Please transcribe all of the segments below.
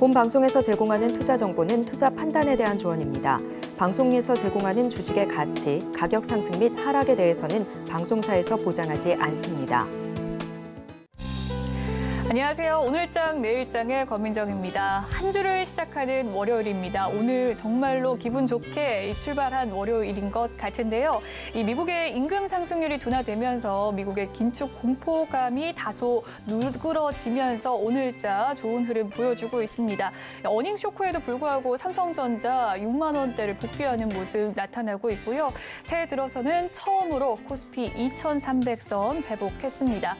본 방송에서 제공하는 투자 정보는 투자 판단에 대한 조언입니다. 방송에서 제공하는 주식의 가치, 가격 상승 및 하락에 대해서는 방송사에서 보장하지 않습니다. 안녕하세요. 오늘장 내일장의 권민정입니다. 한 주를 시작하는 월요일입니다. 오늘 정말로 기분 좋게 출발한 월요일인 것 같은데요. 이 미국의 임금 상승률이 둔화되면서 미국의 긴축 공포감이 다소 누그러지면서 오늘자 좋은 흐름 보여주고 있습니다. 어닝 쇼크에도 불구하고 삼성전자 6만 원대를 복귀하는 모습 나타나고 있고요. 새해 들어서는 처음으로 코스피 2,300선 회복했습니다.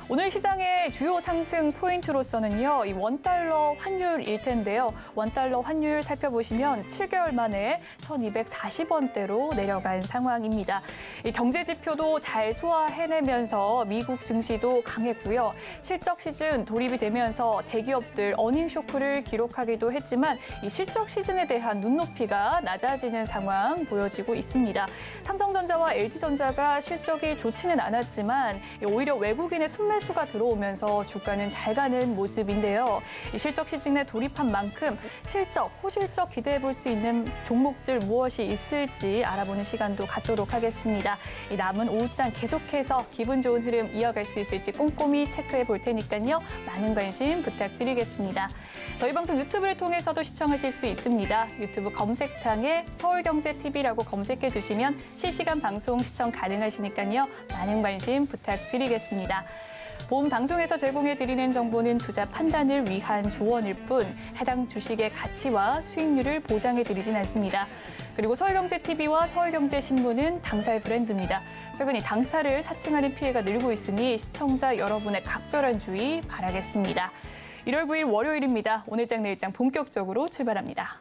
오늘 시장의 주요 상승 포인트로서는요, 이 원달러 환율일 텐데요. 원달러 환율 살펴보시면 7개월 만에 1,240원대로 내려간 상황입니다. 이 경제 지표도 잘 소화해내면서 미국 증시도 강했고요. 실적 시즌 돌입이 되면서 대기업들 어닝 쇼크를 기록하기도 했지만 이 실적 시즌에 대한 눈높이가 낮아지는 상황 보여지고 있습니다. 삼성전자와 LG전자가 실적이 좋지는 않았지만 오히려 외국인의 순매수가 들어오면서 주가는 잘 가는 모습인데요. 이 실적 시즌에 돌입한 만큼 실적, 호실적 기대해 볼 수 있는 종목들 무엇이 있을지 알아보는 시간도 갖도록 하겠습니다. 이 남은 오후장 계속해서 기분 좋은 흐름 이어갈 수 있을지 꼼꼼히 체크해 볼 테니까요. 많은 관심 부탁드리겠습니다. 저희 방송 유튜브를 통해서도 시청하실 수 있습니다. 유튜브 검색창에 서울경제TV라고 검색해 주시면 실시간 방송 시청 가능하시니까요. 많은 관심 부탁드리겠습니다. 본 방송에서 제공해드리는 정보는 투자 판단을 위한 조언일 뿐 해당 주식의 가치와 수익률을 보장해드리진 않습니다. 그리고 서울경제TV와 서울경제신문은 당사의 브랜드입니다. 최근 이 당사를 사칭하는 피해가 늘고 있으니 시청자 여러분의 각별한 주의 바라겠습니다. 1월 9일 월요일입니다. 오늘장 내일장 본격적으로 출발합니다.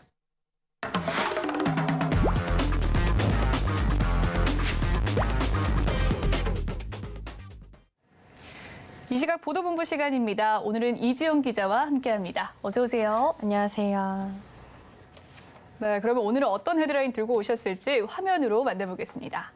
이 시각 보도본부 시간입니다. 오늘은 이지영 기자와 함께합니다. 어서 오세요. 안녕하세요. 네, 그러면 오늘은 어떤 헤드라인 들고 오셨을지 화면으로 만나보겠습니다.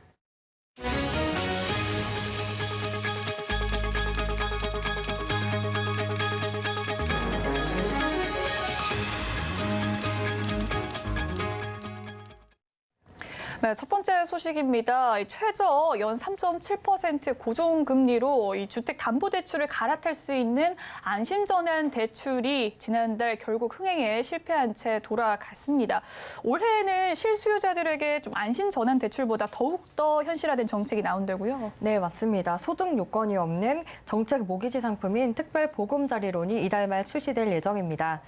네, 첫 번째 소식입니다. 최저 연 3.7% 고정금리로 이 주택담보대출을 갈아탈 수 있는 안심전환 대출이 지난달 결국 흥행에 실패한 채 돌아갔습니다. 올해에는 실수요자들에게 좀 안심전환 대출보다 더욱더 현실화된 정책이 나온다고요? 네, 맞습니다. 소득 요건이 없는 정책 모기지 상품인 특별보금자리론이 이달 말 출시될 예정입니다.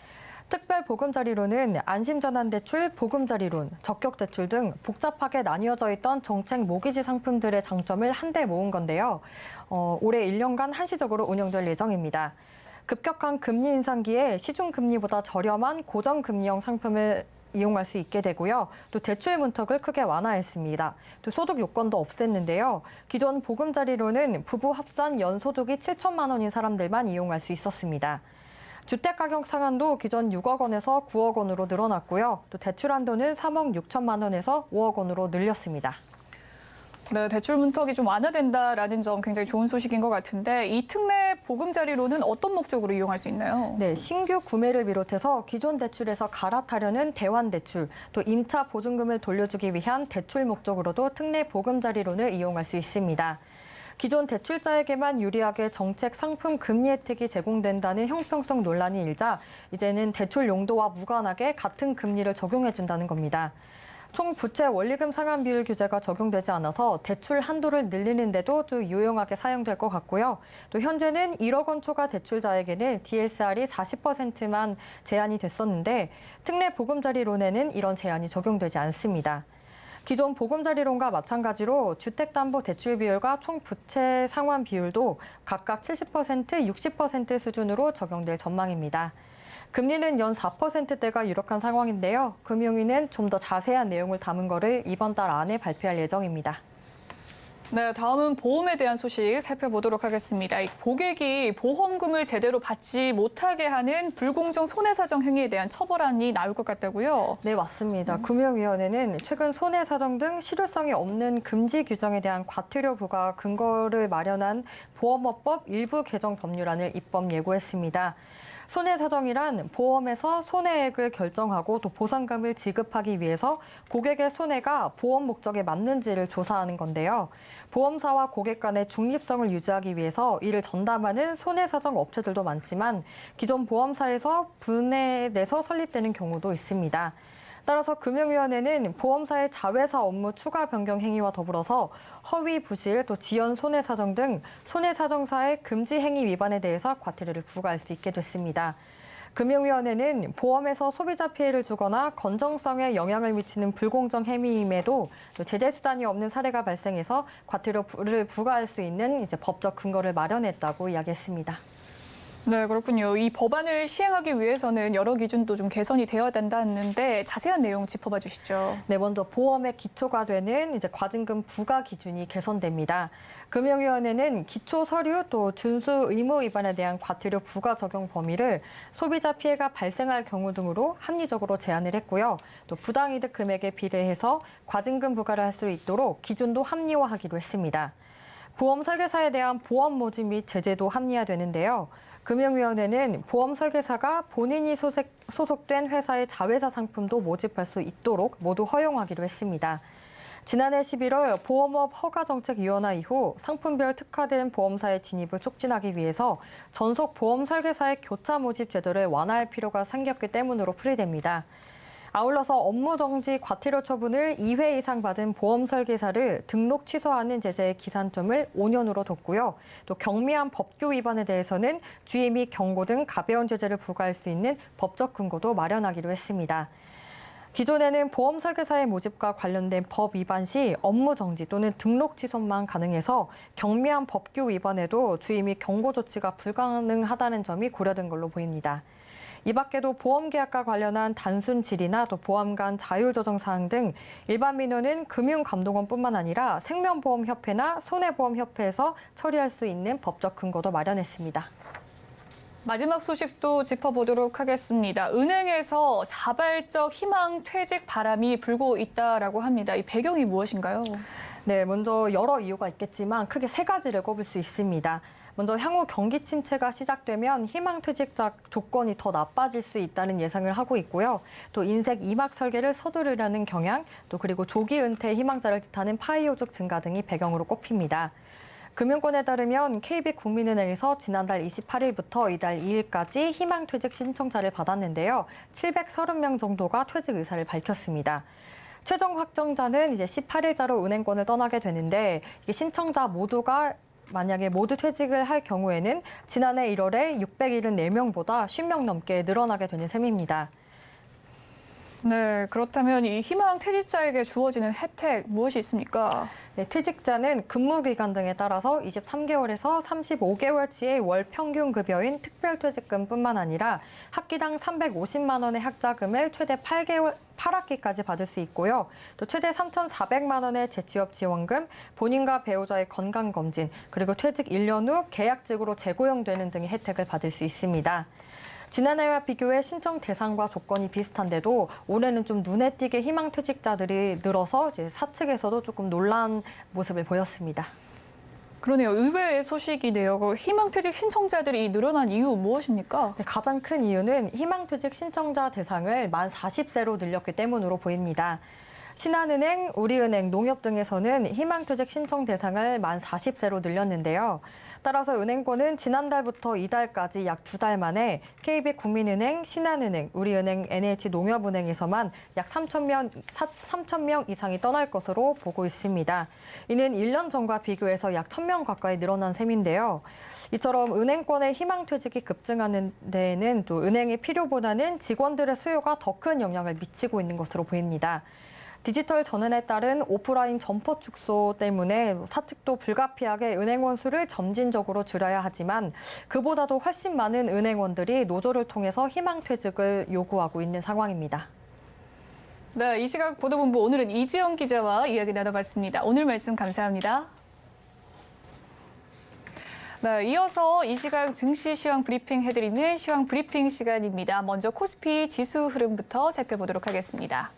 특별보금자리론은 안심전환대출, 보금자리론, 적격대출 등 복잡하게 나뉘어져 있던 정책 모기지 상품들의 장점을 한데 모은 건데요. 올해 1년간 한시적으로 운영될 예정입니다. 급격한 금리 인상기에 시중금리보다 저렴한 고정금리형 상품을 이용할 수 있게 되고요. 또 대출 문턱을 크게 완화했습니다. 또 소득 요건도 없앴는데요. 기존 보금자리론은 부부 합산 연소득이 7천만 원인 사람들만 이용할 수 있었습니다. 주택가격 상한도 기존 6억 원에서 9억 원으로 늘어났고요. 또 대출 한도는 3억 6천만 원에서 5억 원으로 늘렸습니다. 네, 대출 문턱이 좀 완화된다라는 점 굉장히 좋은 소식인 것 같은데 이 특례 보금자리론은 어떤 목적으로 이용할 수 있나요? 네, 신규 구매를 비롯해서 기존 대출에서 갈아타려는 대환대출, 또 임차 보증금을 돌려주기 위한 대출 목적으로도 특례 보금자리론을 이용할 수 있습니다. 기존 대출자에게만 유리하게 정책 상품 금리 혜택이 제공된다는 형평성 논란이 일자 이제는 대출 용도와 무관하게 같은 금리를 적용해준다는 겁니다. 총 부채 원리금 상환 비율 규제가 적용되지 않아서 대출 한도를 늘리는데도 좀 유용하게 사용될 것 같고요. 또 현재는 1억 원 초과 대출자에게는 DSR이 40%만 제한이 됐었는데 특례 보금자리론에는 이런 제한이 적용되지 않습니다. 기존 보금자리론과 마찬가지로 주택담보대출 비율과 총 부채 상환 비율도 각각 70%, 60% 수준으로 적용될 전망입니다. 금리는 연 4%대가 유력한 상황인데요. 금융위는 좀 더 자세한 내용을 담은 거를 이번 달 안에 발표할 예정입니다. 네, 다음은 보험에 대한 소식 살펴보도록 하겠습니다. 고객이 보험금을 제대로 받지 못하게 하는 불공정 손해사정 행위에 대한 처벌안이 나올 것 같다고요? 네, 맞습니다. 금융위원회는 최근 손해사정 등 실효성이 없는 금지 규정에 대한 과태료 부과 근거를 마련한 보험업법 일부 개정 법률안을 입법 예고했습니다. 손해사정이란 보험에서 손해액을 결정하고 또 보상금을 지급하기 위해서 고객의 손해가 보험 목적에 맞는지를 조사하는 건데요. 보험사와 고객 간의 중립성을 유지하기 위해서 이를 전담하는 손해사정 업체들도 많지만 기존 보험사에서 분해돼서 설립되는 경우도 있습니다. 따라서 금융위원회는 보험사의 자회사 업무 추가 변경 행위와 더불어서 허위 부실, 또 지연 손해사정 등 손해사정사의 금지 행위 위반에 대해서 과태료를 부과할 수 있게 됐습니다. 금융위원회는 보험에서 소비자 피해를 주거나 건전성에 영향을 미치는 불공정 행위임에도 또 제재 수단이 없는 사례가 발생해서 과태료를 부과할 수 있는 법적 근거를 마련했다고 이야기했습니다. 네, 그렇군요. 이 법안을 시행하기 위해서는 여러 기준도 좀 개선이 되어야 된다는데 자세한 내용 짚어봐 주시죠. 네, 먼저 보험의 기초가 되는 과징금 부과 기준이 개선됩니다. 금융위원회는 기초 서류 또 준수 의무 위반에 대한 과태료 부과 적용 범위를 소비자 피해가 발생할 경우 등으로 합리적으로 제한을 했고요. 또 부당이득 금액에 비례해서 과징금 부과를 할 수 있도록 기준도 합리화하기로 했습니다. 보험 설계사에 대한 보험 모집 및 제재도 합리화되는데요. 금융위원회는 보험 설계사가 본인이 소속된 회사의 자회사 상품도 모집할 수 있도록 모두 허용하기로 했습니다. 지난해 11월 보험업 허가정책위원회 이후 상품별 특화된 보험사의 진입을 촉진하기 위해서 전속 보험 설계사의 교차 모집 제도를 완화할 필요가 생겼기 때문으로 풀이됩니다. 아울러서 업무정지 과태료 처분을 2회 이상 받은 보험 설계사를 등록 취소하는 제재의 기산점을 5년으로 뒀고요. 또 경미한 법규 위반에 대해서는 주의 및 경고 등 가벼운 제재를 부과할 수 있는 법적 근거도 마련하기로 했습니다. 기존에는 보험 설계사의 모집과 관련된 법 위반 시 업무정지 또는 등록 취소만 가능해서 경미한 법규 위반에도 주의 및 경고 조치가 불가능하다는 점이 고려된 걸로 보입니다. 이 밖에도 보험계약과 관련한 단순 질의나 또 보험 간 자율조정 사항 등 일반 민원은 금융감독원뿐만 아니라 생명보험협회나 손해보험협회에서 처리할 수 있는 법적 근거도 마련했습니다. 마지막 소식도 짚어보도록 하겠습니다. 은행에서 자발적 희망 퇴직 바람이 불고 있다라고 합니다. 이 배경이 무엇인가요? 네, 먼저 여러 이유가 있겠지만 크게 세 가지를 꼽을 수 있습니다. 먼저 향후 경기 침체가 시작되면 희망퇴직자 조건이 더 나빠질 수 있다는 예상을 하고 있고요. 또 인생 이막 설계를 서두르려는 경향, 또 그리고 조기 은퇴 희망자를 뜻하는 파이오족 증가 등이 배경으로 꼽힙니다. 금융권에 따르면 KB국민은행에서 지난달 28일부터 이달 2일까지 희망퇴직 신청자를 받았는데요. 730명 정도가 퇴직 의사를 밝혔습니다. 최종 확정자는 이제 18일자로 은행권을 떠나게 되는데 이게 신청자 모두가 만약에 모두 퇴직을 할 경우에는 지난해 1월에 674명보다 50명 넘게 늘어나게 되는 셈입니다. 네, 그렇다면 이 희망 퇴직자에게 주어지는 혜택 무엇이 있습니까? 네, 퇴직자는 근무기간 등에 따라서 23개월에서 35개월치의 월 평균 급여인 특별퇴직금뿐만 아니라 학기당 350만 원의 학자금을 최대 8학기까지 받을 수 있고요. 또 최대 3,400만 원의 재취업 지원금, 본인과 배우자의 건강검진, 그리고 퇴직 1년 후 계약직으로 재고용되는 등의 혜택을 받을 수 있습니다. 지난해와 비교해 신청 대상과 조건이 비슷한데도 올해는 좀 눈에 띄게 희망퇴직자들이 늘어서 이제 사측에서도 조금 놀란 모습을 보였습니다. 그러네요. 의외의 소식이네요. 그 희망퇴직 신청자들이 늘어난 이유 무엇입니까? 네, 가장 큰 이유는 희망퇴직 신청자 대상을 만 40세로 늘렸기 때문으로 보입니다. 신한은행, 우리은행, 농협 등에서는 희망퇴직 신청 대상을 만 40세로 늘렸는데요. 따라서 은행권은 지난달부터 이달까지 약 2달 만에 KB국민은행, 신한은행, 우리은행, NH농협은행에서만 약 3,000명 이상이 떠날 것으로 보고 있습니다. 이는 1년 전과 비교해서 약 1,000명 가까이 늘어난 셈인데요. 이처럼 은행권의 희망퇴직이 급증하는 데에는 또 은행의 필요보다는 직원들의 수요가 더 큰 영향을 미치고 있는 것으로 보입니다. 디지털 전환에 따른 오프라인 점포 축소 때문에 사측도 불가피하게 은행원 수를 점진적으로 줄여야 하지만 그보다도 훨씬 많은 은행원들이 노조를 통해서 희망퇴직을 요구하고 있는 상황입니다. 네, 이 시각 보도본부 오늘은 이지영 기자와 이야기 나눠봤습니다. 오늘 말씀 감사합니다. 네, 이어서 이 시각 증시 시황 브리핑 해드리는 시황 브리핑 시간입니다. 먼저 코스피 지수 흐름부터 살펴보도록 하겠습니다.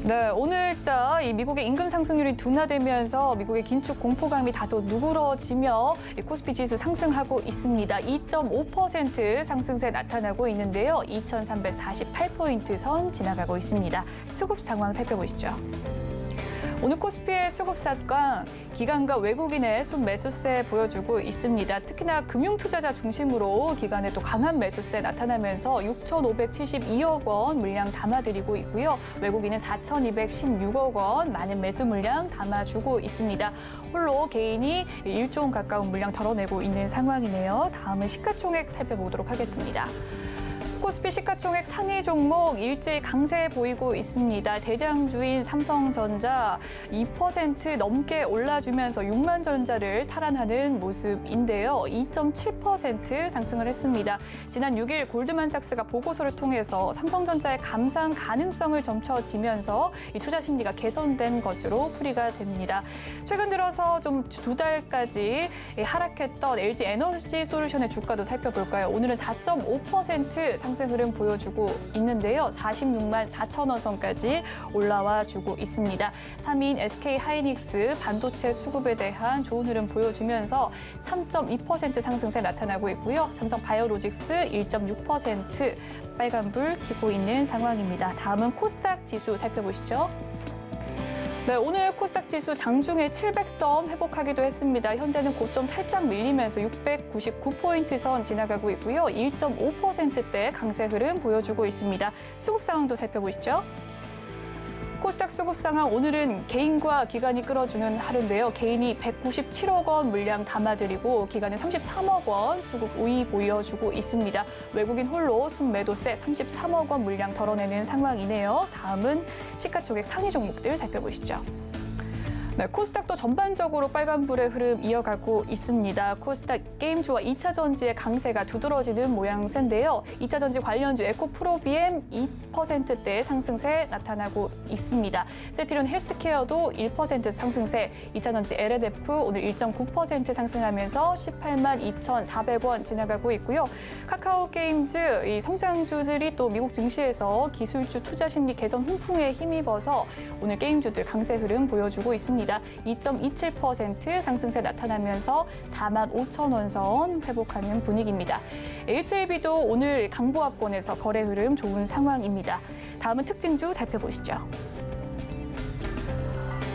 네, 오늘자 이 미국의 임금 상승률이 둔화되면서 미국의 긴축 공포감이 다소 누그러지며 이 코스피 지수 상승하고 있습니다. 2.5% 상승세 나타나고 있는데요. 2,348포인트 선 지나가고 있습니다. 수급 상황 살펴보시죠. 오늘 코스피의 수급 사강 기관과 외국인의 순매수세 보여주고 있습니다. 특히나 금융투자자 중심으로 기관의 또 강한 매수세 나타나면서 6,572억 원 물량 담아드리고 있고요. 외국인은 4,216억 원 많은 매수 물량 담아주고 있습니다. 홀로 개인이 1조 원 가까운 물량 덜어내고 있는 상황이네요. 다음은 시가총액 살펴보도록 하겠습니다. 코스피 시가총액 상위 종목 일제히 강세 보이고 있습니다. 대장주인 삼성전자 2% 넘게 올라주면서 6만 전자를 탈환하는 모습인데요. 2.7% 상승을 했습니다. 지난 6일 골드만삭스가 보고서를 통해서 삼성전자의 감상 가능성을 점쳐지면서 이 투자 심리가 개선된 것으로 풀이가 됩니다. 최근 들어서 좀 두 달까지 하락했던 LG 에너지 솔루션의 주가도 살펴볼까요? 오늘은 4.5% 상승 흐름 보여주고 있는데요. 46만 4천 원 선까지 올라와 주고 있습니다. 3위인 SK 하이닉스 반도체 수급에 대한 좋은 흐름 보여주면서 3.2% 상승세 나타나고 있고요. 삼성 바이오로직스 1.6% 빨간불 켜고 있는 상황입니다. 다음은 코스닥 지수 살펴보시죠. 네, 오늘 코스닥 지수 장중에 700선 회복하기도 했습니다. 현재는 고점 살짝 밀리면서 699포인트 선 지나가고 있고요. 1.5%대 강세 흐름 보여주고 있습니다. 수급 상황도 살펴보시죠. 코스닥 수급 상황 오늘은 개인과 기관이 끌어주는 하루인데요. 개인이 197억 원 물량 담아드리고 기관은 33억 원 수급 우위 보여주고 있습니다. 외국인 홀로 순매도세 33억 원 물량 덜어내는 상황이네요. 다음은 시가총액 상위 종목들 살펴보시죠. 네, 코스닥도 전반적으로 빨간불의 흐름 이어가고 있습니다. 코스닥 게임주와 2차 전지의 강세가 두드러지는 모양새인데요. 2차 전지 관련주 에코프로비엠 2%대 상승세 나타나고 있습니다. 세티론 헬스케어도 1% 상승세, 2차 전지 LNF 오늘 1.9% 상승하면서 18만 2,400원 지나가고 있고요. 카카오 게임즈 이 성장주들이 또 미국 증시에서 기술주 투자 심리 개선 훈풍에 힘입어서 오늘 게임주들 강세 흐름 보여주고 있습니다. 2.27% 상승세 나타나면서 4만 5천 원 선 회복하는 분위기입니다. HLB도 오늘 강보합권에서 거래 흐름 좋은 상황입니다. 다음은 특징주 살펴보시죠.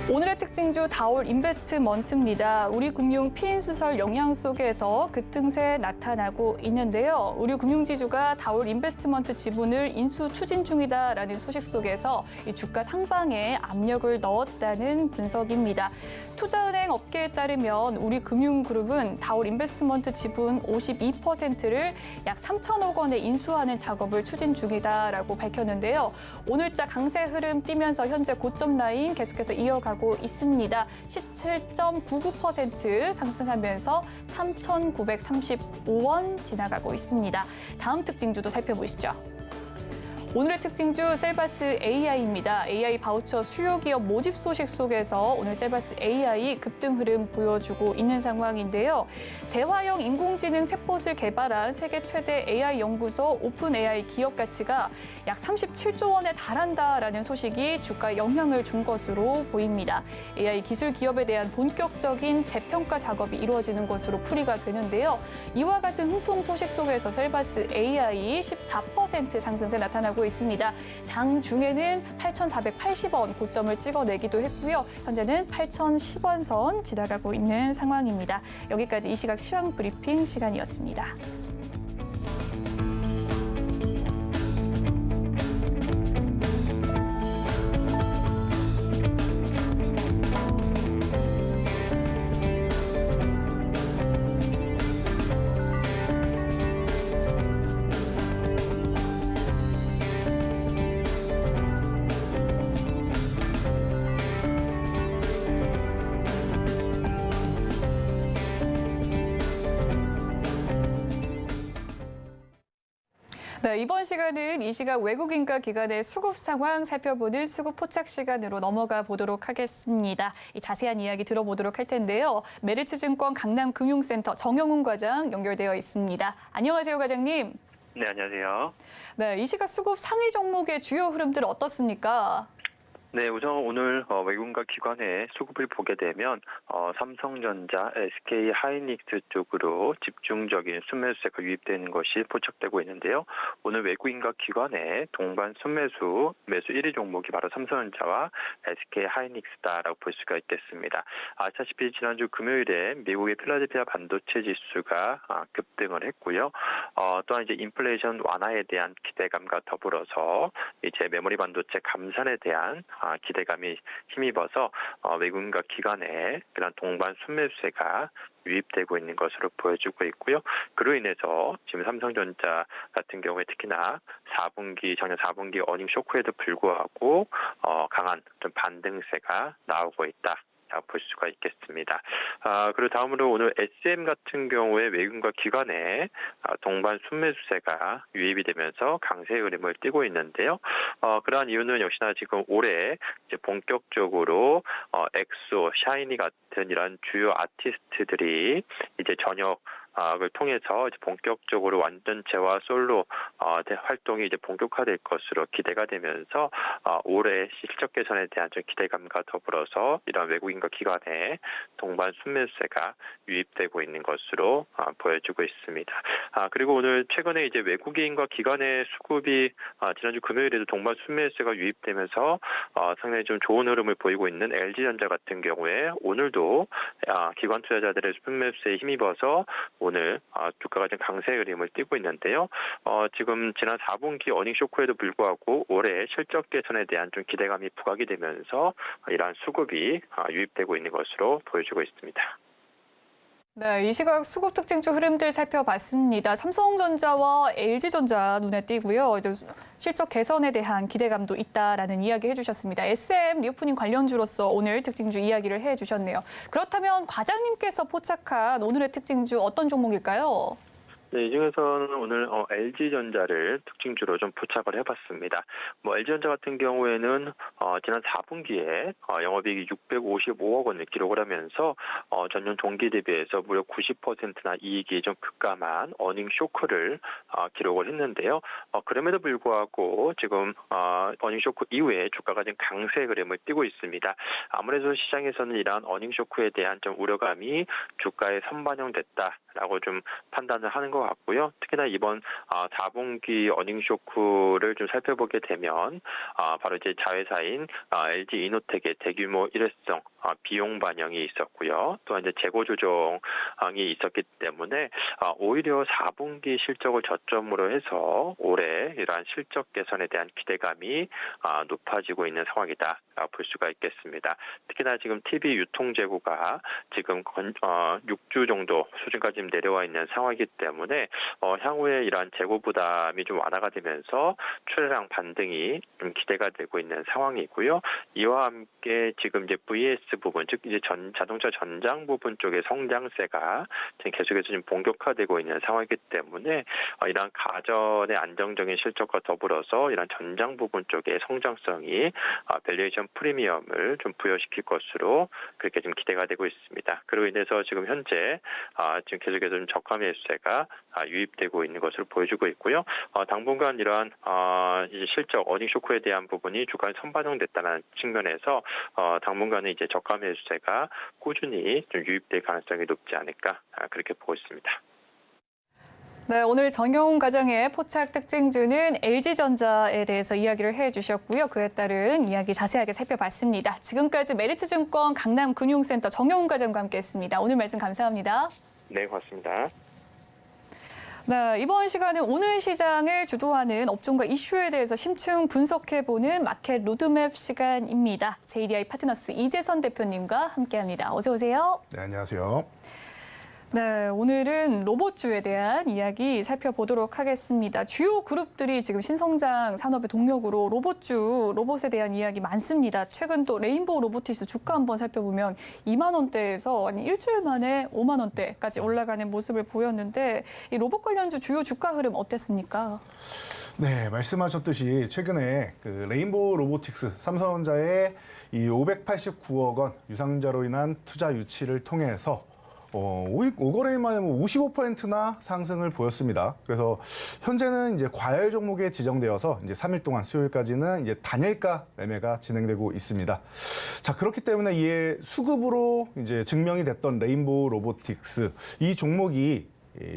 오늘의 특징주 다올 인베스트먼트입니다. 우리 금융 피인수설 영향 속에서 급등세 나타나고 있는데요. 우리 금융지주가 다올 인베스트먼트 지분을 인수 추진 중이다라는 소식 속에서 이 주가 상방에 압력을 넣었다는 분석입니다. 투자은행 업계에 따르면 우리 금융그룹은 다올 인베스트먼트 지분 52%를 약 3천억 원에 인수하는 작업을 추진 중이다라고 밝혔는데요. 오늘자 강세 흐름 띄면서 현재 고점 라인 계속해서 이어가고 있습니다. 17.99% 상승하면서 3,935원 지나가고 있습니다. 다음 특징주도 살펴보시죠. 오늘의 특징주 셀바스 AI입니다. AI 바우처 수요 기업 모집 소식 속에서 오늘 셀바스 AI 급등 흐름 보여주고 있는 상황인데요. 대화형 인공지능 챗봇을 개발한 세계 최대 AI 연구소 오픈 AI 기업 가치가 약 37조 원에 달한다라는 소식이 주가에 영향을 준 것으로 보입니다. AI 기술 기업에 대한 본격적인 재평가 작업이 이루어지는 것으로 풀이가 되는데요. 이와 같은 훈풍 소식 속에서 셀바스 AI 14% 상승세 나타나고 있습니다. 장중에는 8,480원 고점을 찍어내기도 했고요. 현재는 8,010원 선 지나가고 있는 상황입니다. 여기까지 이 시각 시황 브리핑 시간이었습니다. 네, 이번 시간은 이 시각 외국인과 기관의 수급 상황 살펴보는 수급 포착 시간으로 넘어가 보도록 하겠습니다. 이 자세한 이야기 들어보도록 할 텐데요. 메리츠증권 강남금융센터 정영훈 과장 연결되어 있습니다. 안녕하세요, 과장님. 네, 안녕하세요. 네, 이 시각 수급 상위 종목의 주요 흐름들 어떻습니까? 네, 우선 오늘 외국인과 기관의 수급을 보게 되면 삼성전자, SK 하이닉스 쪽으로 집중적인 순매수세가 유입되는 것이 포착되고 있는데요. 오늘 외국인과 기관의 동반 순매수 매수 1위 종목이 바로 삼성전자와 SK 하이닉스다라고 볼 수가 있겠습니다. 아시다시피 지난주 금요일에 미국의 필라델피아 반도체 지수가 급등을 했고요. 또한 이제 인플레이션 완화에 대한 기대감과 더불어서 이제 메모리 반도체 감산에 대한 기대감이 힘입어서 외국인과 기관의 그런 동반 순매수세가 유입되고 있는 것으로 보여주고 있고요. 그로 인해서 지금 삼성전자 같은 경우에 특히나 작년 4분기 어닝 쇼크에도 불구하고 강한 좀 반등세가 나오고 있다. 볼 수가 있겠습니다. 그리고 다음으로 오늘 SM 같은 경우에 외국인과 기관의 동반 순매수세가 유입이 되면서 강세의 흐름을 띠고 있는데요. 그러한 이유는 역시나 지금 올해 이제 본격적으로 엑소, 샤이니 같은 이런 주요 아티스트들이 이제 전역을 통해서 이제 본격적으로 완전체와 솔로 활동이 이제 본격화될 것으로 기대가 되면서 올해 실적 개선에 대한 좀 기대감과 더불어서 이런 외국인과 기관의 동반 순매수세가 유입되고 있는 것으로 보여주고 있습니다. 그리고 오늘 최근에 이제 외국인과 기관의 수급이 지난주 금요일에도 동반 순매수세가 유입되면서 상당히 좀 좋은 흐름을 보이고 있는 LG전자 같은 경우에 오늘도 기관 투자자들의 순매수세에 힘입어서 오늘 주가가 좀 강세 흐름을 띠고 있는데요. 지금 지난 4분기 어닝 쇼크에도 불구하고 올해 실적 개선에 대한 좀 기대감이 부각이 되면서 이러한 수급이 유입되고 있는 것으로 보여주고 있습니다. 네, 이 시각 수급 특징주 흐름들 살펴봤습니다. 삼성전자와 LG전자 눈에 띄고요. 이제 실적 개선에 대한 기대감도 있다라는 이야기 해주셨습니다. SM 리오프닝 관련주로서 오늘 특징주 이야기를 해주셨네요. 그렇다면 과장님께서 포착한 오늘의 특징주 어떤 종목일까요? 네, 이 중에서는 오늘 LG전자를 특징주로 좀 포착을 해봤습니다. LG전자 같은 경우에는 지난 4분기에 영업이익이 655억 원을 기록을 하면서 전년 동기 대비해서 무려 90%나 이익이 좀 급감한 어닝 쇼크를 기록을 했는데요. 그럼에도 불구하고 지금 어닝 쇼크 이후에 주가가 좀 강세 흐름을 띠고 있습니다. 아무래도 시장에서는 이러한 어닝 쇼크에 대한 좀 우려감이 주가에 선반영됐다라고 좀 판단을 하는 것 같고요. 특히나 이번 4분기 어닝 쇼크를 좀 살펴보게 되면 바로 이제 자회사인 LG 이노텍의 대규모 일회성 비용 반영이 있었고요. 또한 이제 재고 조정이 있었기 때문에 오히려 4분기 실적을 저점으로 해서 올해 이러한 실적 개선에 대한 기대감이 높아지고 있는 상황이다 볼 수가 있겠습니다. 특히나 지금 TV 유통 재고가 지금 6주 정도 수준까지 지금 내려와 있는 상황이기 때문에 향후에 이러한 재고 부담이 좀 완화가 되면서 출하량 반등이 좀 기대가 되고 있는 상황이고요. 이와 함께 지금 이제 VS 부분, 즉 이제 자동차 전장 부분 쪽의 성장세가 지금 계속해서 좀 본격화되고 있는 상황이기 때문에 이러한 가전의 안정적인 실적과 더불어서 이러한 전장 부분 쪽의 성장성이 밸류에이션 프리미엄을 좀 부여시킬 것으로 그렇게 좀 기대가 되고 있습니다. 그로 인해서 지금 현재 지금 계속해서 좀 저가 매수세가 유입되고 있는 것으로 보여주고 있고요. 당분간 이러한 이제 실적 어닝 쇼크에 대한 부분이 주가에 선반영됐다는 측면에서 당분간은 이제 저가 매수세가 꾸준히 좀 유입될 가능성이 높지 않을까 그렇게 보고 있습니다. 네, 오늘 정영훈 과장의 포착 특징주는 LG전자에 대해서 이야기를 해주셨고요. 그에 따른 이야기 자세하게 살펴봤습니다. 지금까지 메리츠증권 강남금융센터 정영훈 과장과 함께했습니다. 오늘 말씀 감사합니다. 네, 고맙습니다. 네, 이번 시간은 오늘 시장을 주도하는 업종과 이슈에 대해서 심층 분석해보는 마켓 로드맵 시간입니다. JDI 파트너스 이재선 대표님과 함께합니다. 어서 오세요. 네, 안녕하세요. 네, 오늘은 로봇주에 대한 이야기 살펴보도록 하겠습니다. 주요 그룹들이 지금 신성장 산업의 동력으로 로봇에 대한 이야기 많습니다. 최근 또 레인보우 로보티스 주가 한번 살펴보면 2만 원대에서 일주일 만에 5만 원대까지 올라가는 모습을 보였는데 이 로봇 관련주 주요 주가 흐름 어땠습니까? 네, 말씀하셨듯이 최근에 그 레인보우 로보틱스 삼성전자의 이 589억 원 유상자로 인한 투자 유치를 통해서 5거래일 만에 55%나 상승을 보였습니다. 그래서 현재는 이제 과열 종목에 지정되어서 이제 3일 동안 수요일까지는 이제 단일가 매매가 진행되고 있습니다. 자, 그렇기 때문에 이에 수급으로 이제 증명이 됐던 레인보우 로보틱스 이 종목이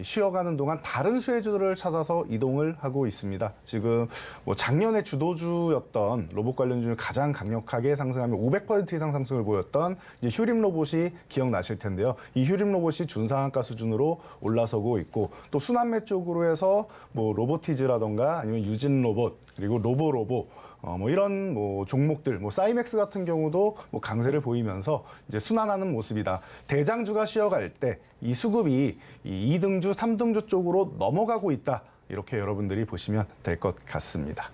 쉬어가는 동안 다른 수혜주들을 찾아서 이동을 하고 있습니다. 지금 뭐 작년에 주도주였던 로봇 관련 중 가장 강력하게 상승하며 500% 이상 상승을 보였던 이제 휴림 로봇이 기억나실 텐데요. 이 휴림 로봇이 준상한가 수준으로 올라서고 있고 또 순환매 쪽으로 해서 뭐 로보티즈라던가 아니면 유진 로봇 그리고 로보로보 뭐 이런 뭐 종목들, 뭐 사이맥스 같은 경우도 뭐 강세를 보이면서 이제 순환하는 모습이다. 대장주가 쉬어갈 때 이 수급이 이 2등주, 3등주 쪽으로 넘어가고 있다. 이렇게 여러분들이 보시면 될 것 같습니다.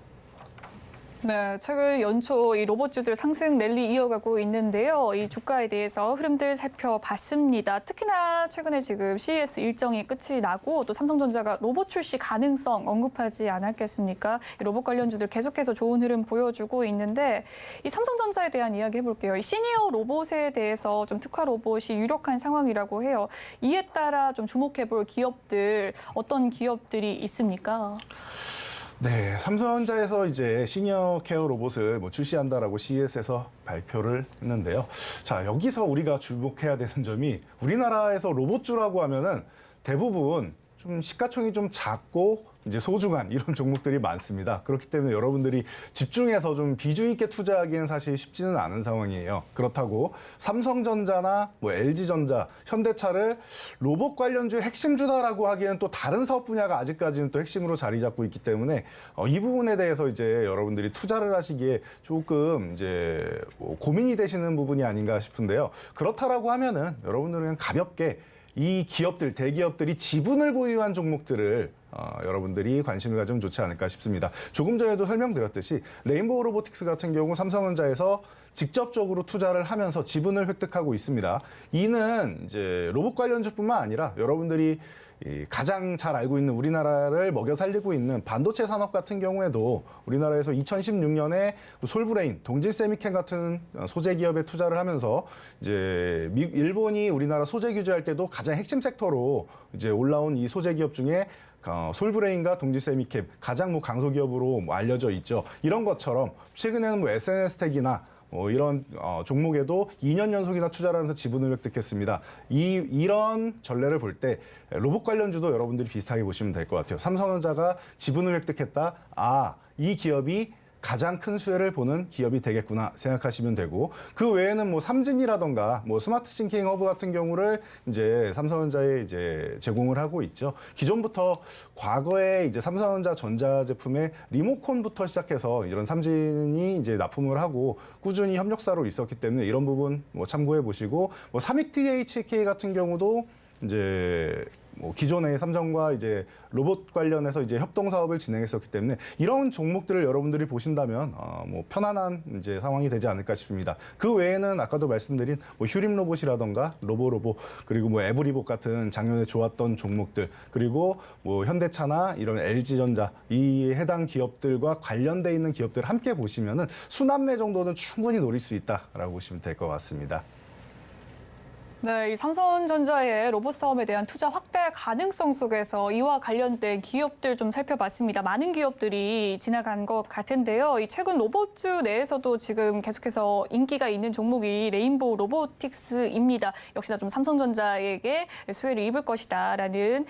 네, 최근 연초 이 로봇주들 상승 랠리 이어가고 있는데요. 이 주가에 대해서 흐름들 살펴봤습니다. 특히나 최근에 지금 CES 일정이 끝이 나고 또 삼성전자가 로봇 출시 가능성 언급하지 않았겠습니까? 이 로봇 관련주들 계속해서 좋은 흐름 보여주고 있는데 이 삼성전자에 대한 이야기 해볼게요. 이 시니어 로봇에 대해서 좀 특화 로봇이 유력한 상황이라고 해요. 이에 따라 좀 주목해볼 기업들 어떤 기업들이 있습니까? 네, 삼성전자에서 이제 시니어 케어 로봇을 뭐 출시한다라고 CES에서 발표를 했는데요. 자, 여기서 우리가 주목해야 되는 점이 우리나라에서 로봇주라고 하면은 대부분 좀 시가총이 좀 작고 이제 소중한 이런 종목들이 많습니다. 그렇기 때문에 여러분들이 집중해서 좀 비중 있게 투자하기엔 사실 쉽지는 않은 상황이에요. 그렇다고 삼성전자나 뭐 LG전자, 현대차를 로봇 관련주의 핵심주다라고 하기에는 또 다른 사업 분야가 아직까지는 또 핵심으로 자리 잡고 있기 때문에 이 부분에 대해서 이제 여러분들이 투자를 하시기에 조금 이제 뭐 고민이 되시는 부분이 아닌가 싶은데요. 그렇다라고 하면은 여러분들은 가볍게 이 기업들, 대기업들이 지분을 보유한 종목들을 여러분들이 관심을 가지면 좋지 않을까 싶습니다. 조금 전에도 설명드렸듯이 레인보우 로보틱스 같은 경우 삼성전자에서 직접적으로 투자를 하면서 지분을 획득하고 있습니다. 이는 이제 로봇 관련주뿐만 아니라 여러분들이 가장 잘 알고 있는 우리나라를 먹여 살리고 있는 반도체 산업 같은 경우에도 우리나라에서 2016년에 솔브레인, 동질세미캠 같은 소재 기업에 투자를 하면서 이제 일본이 우리나라 소재 규제할 때도 가장 핵심 섹터로 이제 올라온 이 소재 기업 중에 솔브레인과 동질세미캠 가장 뭐 강소 기업으로 알려져 있죠. 이런 것처럼 최근에는 뭐 SNS텍이나 이런 종목에도 2년 연속이나 투자를 하면서 지분을 획득했습니다. 이런 전례를 볼 때 로봇 관련주도 여러분들이 비슷하게 보시면 될 것 같아요. 삼성전자가 지분을 획득했다. 이 기업이 가장 큰 수혜를 보는 기업이 되겠구나 생각하시면 되고 그 외에는 뭐 삼진이라던가 뭐 스마트 싱킹 허브 같은 경우를 이제 삼성전자에 이제 제공을 하고 있죠. 기존부터 과거에 이제 삼성전자 전자제품의 리모컨부터 시작해서 이런 삼진이 이제 납품을 하고 꾸준히 협력사로 있었기 때문에 이런 부분 뭐 참고해 보시고 뭐 삼익 THK 같은 경우도 이제 뭐 기존의 삼성과 이제 로봇 관련해서 이제 협동 사업을 진행했었기 때문에 이런 종목들을 여러분들이 보신다면 뭐 편안한 이제 상황이 되지 않을까 싶습니다. 그 외에는 아까도 말씀드린 뭐 휴림 로봇이라던가 로보로보 그리고 뭐 에브리봇 같은 작년에 좋았던 종목들 그리고 뭐 현대차나 이런 LG전자 이 해당 기업들과 관련돼 있는 기업들 함께 보시면은 순환매 정도는 충분히 노릴 수 있다라고 보시면 될 것 같습니다. 네, 이 삼성전자의 로봇 사업에 대한 투자 확대 가능성 속에서 이와 관련된 기업들 좀 살펴봤습니다. 많은 기업들이 지나간 것 같은데요. 이 최근 로봇주 내에서도 지금 계속해서 인기가 있는 종목이 레인보우 로보틱스입니다. 역시나 좀 삼성전자에게 수혜를 입을 것이다라는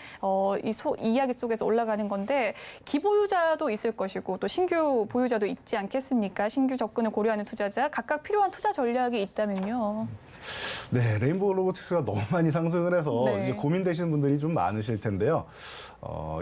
이야기 속에서 올라가는 건데 기보유자도 있을 것이고 또 신규 보유자도 있지 않겠습니까? 신규 접근을 고려하는 투자자 각각 필요한 투자 전략이 있다면요. 네, 레인보우 로보틱스가 너무 많이 상승을 해서 네. 이제 고민되시는 분들이 좀 많으실 텐데요.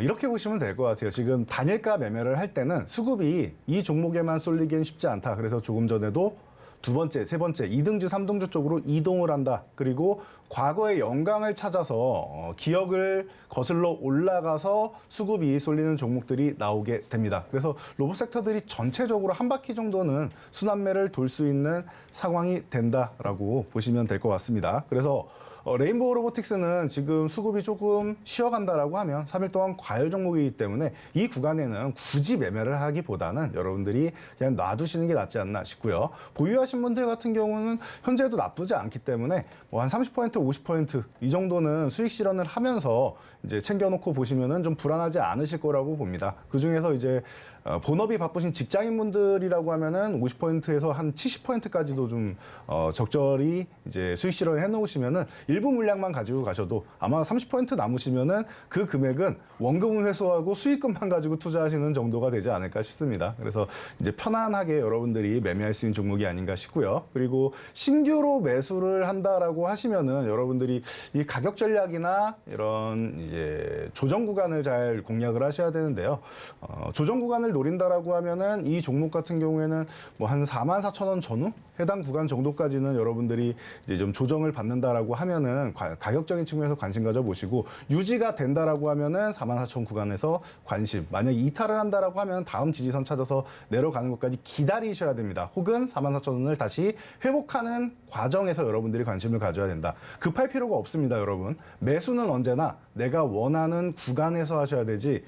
이렇게 보시면 될 것 같아요. 지금 단일가 매매를 할 때는 수급이 이 종목에만 쏠리기는 쉽지 않다. 그래서 조금 전에도 두 번째, 세 번째, 2등주, 3등주 쪽으로 이동을 한다. 그리고 과거의 영광을 찾아서 기억을 거슬러 올라가서 수급이 쏠리는 종목들이 나오게 됩니다. 그래서 로봇 섹터들이 전체적으로 한 바퀴 정도는 순환매를 돌 수 있는 상황이 된다라고 보시면 될 것 같습니다. 그래서 레인보우 로보틱스는 지금 수급이 조금 쉬어간다라고 하면 3일 동안 과열 종목이기 때문에 이 구간에는 굳이 매매를 하기보다는 여러분들이 그냥 놔두시는 게 낫지 않나 싶고요. 보유하신 분들 같은 경우는 현재도 나쁘지 않기 때문에 뭐 한 30%, 50% 이 정도는 수익 실현을 하면서 이제 챙겨놓고 보시면은 좀 불안하지 않으실 거라고 봅니다. 그 중에서 이제 본업이 바쁘신 직장인분들이라고 하면은 50%에서 한 70%까지도 좀 적절히 이제 수익 실현을 해놓으시면은 일부 물량만 가지고 가셔도 아마 30% 남으시면은 그 금액은 원금은 회수하고 수익금만 가지고 투자하시는 정도가 되지 않을까 싶습니다. 그래서 이제 편안하게 여러분들이 매매할 수 있는 종목이 아닌가 싶고요. 그리고 신규로 매수를 한다라고 하시면은 여러분들이 이 가격 전략이나 이런 이제 조정 구간을 잘 공략을 하셔야 되는데요. 조정 구간을 노린다라고 하면은 이 종목 같은 경우에는 뭐 한 44,000원 전후 해당 구간 정도까지는 여러분들이 이제 좀 조정을 받는다라고 하면은 가격적인 측면에서 관심 가져보시고 유지가 된다라고 하면은 44,000 구간에서 관심. 만약 이탈을 한다라고 하면 다음 지지선 찾아서 내려가는 것까지 기다리셔야 됩니다. 혹은 44,000원을 다시 회복하는 과정에서 여러분들이 관심을 가져야 된다. 급할 필요가 없습니다, 여러분. 매수는 언제나 내가 원하는 구간에서 하셔야 되지.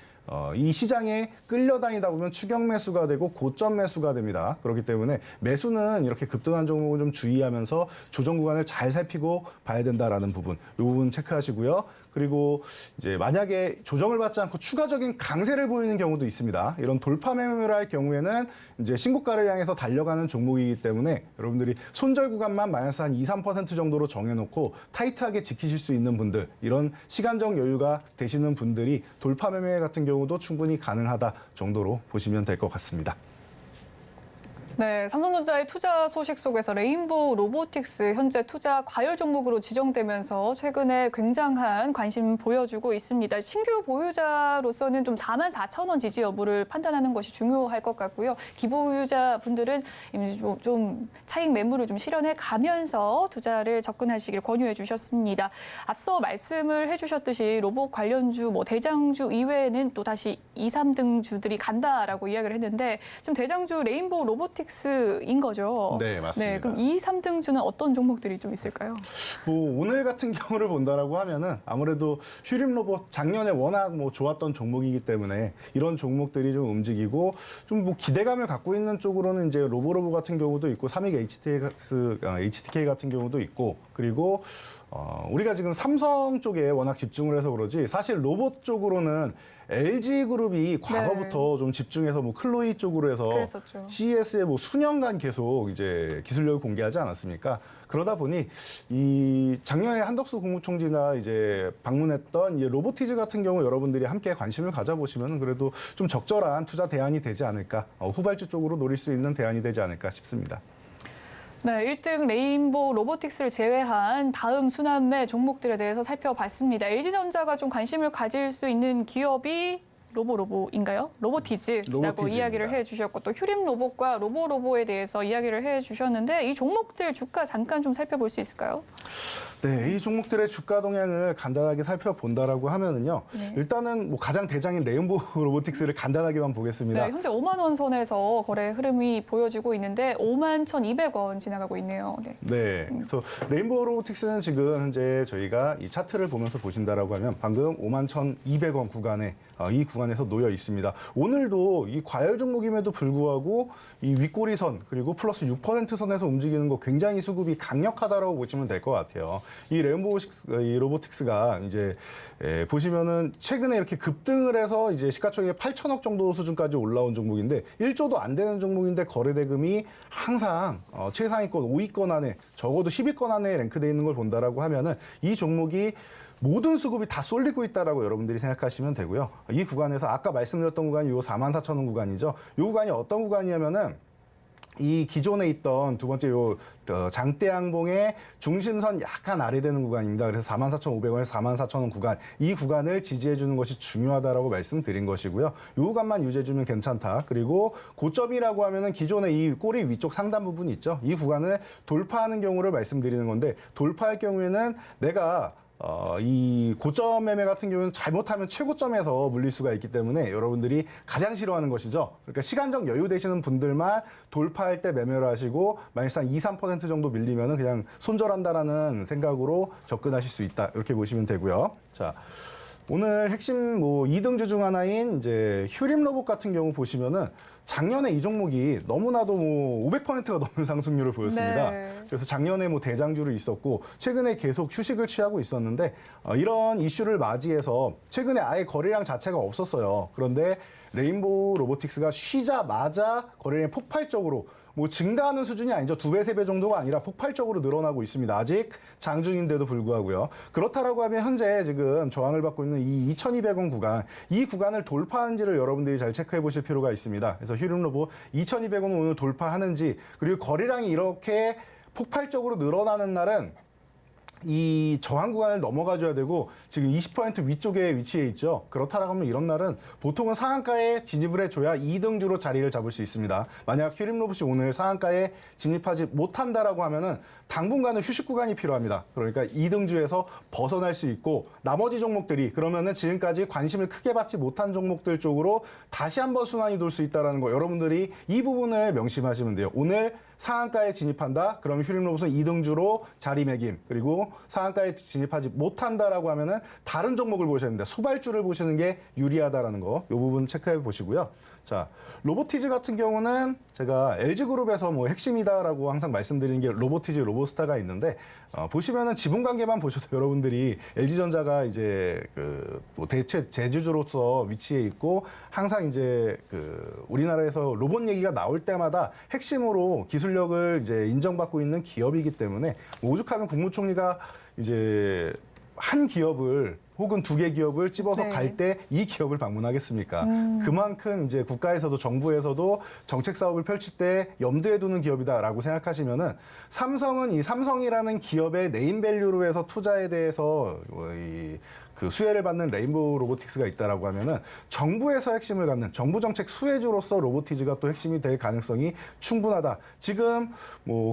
이 시장에 끌려다니다 보면 추격 매수가 되고 고점 매수가 됩니다. 그렇기 때문에 매수는 이렇게 급등한 종목을 좀 주의하면서 조정 구간을 잘 살피고 봐야 된다라는 부분, 이 부분 체크하시고요. 그리고 이제 만약에 조정을 받지 않고 추가적인 강세를 보이는 경우도 있습니다. 이런 돌파 매매를 할 경우에는 이제 신고가를 향해서 달려가는 종목이기 때문에 여러분들이 손절 구간만 마이너스 한 2, 3% 정도로 정해놓고 타이트하게 지키실 수 있는 분들, 이런 시간적 여유가 되시는 분들이 돌파 매매 같은 경우도 충분히 가능하다 정도로 보시면 될 것 같습니다. 네, 삼성전자의 투자 소식 속에서 레인보우 로보틱스 현재 투자 과열 종목으로 지정되면서 최근에 굉장한 관심 보여주고 있습니다. 신규 보유자로서는 좀 44,000원 지지 여부를 판단하는 것이 중요할 것 같고요. 기보유자 분들은 좀 차익 매물을 좀 실현해 가면서 투자를 접근하시길 권유해 주셨습니다. 앞서 말씀을 해주셨듯이 로봇 관련주, 뭐 대장주 이외에는 또 다시 2, 3등 주들이 간다라고 이야기를 했는데 지금 대장주 레인보우 로보틱스 인 거죠. 네, 맞습니다. 네, 그럼 2, 3등주는 어떤 종목들이 좀 있을까요? 뭐 오늘 같은 경우를 본다라고 하면은 아무래도 휴림 로봇 작년에 워낙 뭐 좋았던 종목이기 때문에 이런 종목들이 좀 움직이고 좀 뭐 기대감을 갖고 있는 쪽으로는 이제 로보로보 같은 경우도 있고 삼익 HTK 같은 경우도 있고 그리고 우리가 지금 삼성 쪽에 워낙 집중을 해서 그러지 사실 로봇 쪽으로는 LG그룹이 과거부터 좀 집중해서 뭐 클로이 쪽으로 해서 그랬었죠. CES에 뭐 수년간 계속 이제 기술력을 공개하지 않았습니까? 그러다 보니 이 작년에 한덕수 국무총리가 이제 방문했던 이 로보티즈 같은 경우 여러분들이 함께 관심을 가져보시면 그래도 좀 적절한 투자 대안이 되지 않을까, 후발주 쪽으로 노릴 수 있는 대안이 되지 않을까 싶습니다. 네, 1등 레인보우 로보틱스를 제외한 다음 순환매 종목들에 대해서 살펴봤습니다. LG전자가 좀 관심을 가질 수 있는 기업이 로보인가요? 로보티즈라고 로보티즈입니다. 이야기를 해주셨고 또 휴림 로봇과 로보에 대해서 이야기를 해주셨는데 이 종목들 주가 잠깐 좀 살펴볼 수 있을까요? 네, 이 종목들의 주가 동향을 간단하게 살펴본다라고 하면은요. 네. 일단은 뭐 가장 대장인 레인보우 로보틱스를 간단하게만 보겠습니다. 네, 현재 5만 원 선에서 거래 흐름이 보여지고 있는데 5만 1,200원 지나가고 있네요. 네. 네, 그래서 레인보우 로보틱스는 지금 현재 저희가 이 차트를 보면서 보신다라고 하면 방금 51,200원 구간에 이 구간에서 놓여 있습니다. 오늘도 이 과열 종목임에도 불구하고 이 윗꼬리선 그리고 플러스 6% 선에서 움직이는 거 굉장히 수급이 강력하다라고 보시면 될 것 같아요. 이 레인보우 로보틱스가 이제 보시면은 최근에 이렇게 급등을 해서 이제 시가총액 8천억 정도 수준까지 올라온 종목인데 1조도 안 되는 종목인데 거래 대금이 항상 최상위권 5위권 안에 적어도 10위권 안에 랭크되어 있는 걸 본다라고 하면은 이 종목이 모든 수급이 다 쏠리고 있다라고 여러분들이 생각하시면 되고요. 이 구간에서 아까 말씀드렸던 구간이 요 44,000원 구간이죠. 이 구간이 어떤 구간이냐면은 이 기존에 있던 두 번째 요 장대양봉의 중심선 약간 아래 되는 구간입니다. 그래서 44,500원에서 44,000원 구간, 이 구간을 지지해 주는 것이 중요하다라고 말씀드린 것이고요. 이 구간만 유지해 주면 괜찮다. 그리고 고점이라고 하면은 기존에 이 꼬리 위쪽 상단 부분이 있죠. 이 구간을 돌파하는 경우를 말씀드리는 건데 돌파할 경우에는 내가 이 고점 매매 같은 경우는 잘못하면 최고점에서 물릴 수가 있기 때문에 여러분들이 가장 싫어하는 것이죠. 그러니까 시간적 여유 되시는 분들만 돌파할 때 매매를 하시고 만약 한 2, 3% 정도 밀리면은 그냥 손절한다라는 생각으로 접근하실 수 있다. 이렇게 보시면 되고요. 자, 오늘 핵심 2등주 중 하나인 이제 휴림 로봇 같은 경우 보시면은 작년에 이 종목이 너무나도 500%가 넘는 상승률을 보였습니다. 네. 그래서 작년에 대장주를 있었고 최근에 계속 휴식을 취하고 있었는데 이런 이슈를 맞이해서 최근에 아예 거래량 자체가 없었어요. 그런데 레인보우 로보틱스가 쉬자마자 거래량이 폭발적으로 증가하는 수준이 아니죠. 2배, 3배 정도가 아니라 폭발적으로 늘어나고 있습니다. 아직 장중인데도 불구하고요. 그렇다라고 하면 현재 지금 저항을 받고 있는 이 2,200원 구간, 이 구간을 돌파하는지를 여러분들이 잘 체크해 보실 필요가 있습니다. 그래서 휴림로봇 2,200원 오늘 돌파하는지, 그리고 거래량이 이렇게 폭발적으로 늘어나는 날은 이 저항 구간을 넘어가줘야 되고 지금 20% 위쪽에 위치해 있죠. 그렇다라고 하면 이런 날은 보통은 상한가에 진입을 해줘야 2등주로 자리를 잡을 수 있습니다. 만약 휴림로봇이 오늘 상한가에 진입하지 못한다라고 하면은 당분간은 휴식 구간이 필요합니다. 그러니까 2등주에서 벗어날 수 있고 나머지 종목들이 그러면은 지금까지 관심을 크게 받지 못한 종목들 쪽으로 다시 한번 순환이 돌 수 있다는 거, 여러분들이 이 부분을 명심하시면 돼요. 오늘 상한가에 진입한다? 그러면 휴림로봇은 2등주로 자리매김, 그리고 상한가에 진입하지 못한다라고 하면은 다른 종목을 보셔야 됩니다. 수발주를 보시는 게 유리하다라는 거, 이 부분 체크해 보시고요. 자, 로보티즈 같은 경우는 제가 LG그룹에서 핵심이다라고 항상 말씀드리는 게 로보티즈, 로보스타가 있는데 보시면은 지분 관계만 보셔도 여러분들이 LG전자가 이제 대체 제주주로서 위치해 있고 항상 이제 우리나라에서 로봇 얘기가 나올 때마다 핵심으로 기술력을 이제 인정받고 있는 기업이기 때문에 오죽하면 국무총리가 이제 한 기업을 혹은 2개 기업을 집어서 네. 갈 때 이 기업을 방문하겠습니까? 그만큼 이제 국가에서도 정부에서도 정책 사업을 펼칠 때 염두에 두는 기업이다라고 생각하시면은 삼성은 이 삼성이라는 기업의 네임밸류로 해서 투자에 대해서 그 수혜를 받는 레인보우 로보틱스가 있다라고 하면은 정부에서 핵심을 갖는 정부 정책 수혜주로서 로보티즈가 또 핵심이 될 가능성이 충분하다. 지금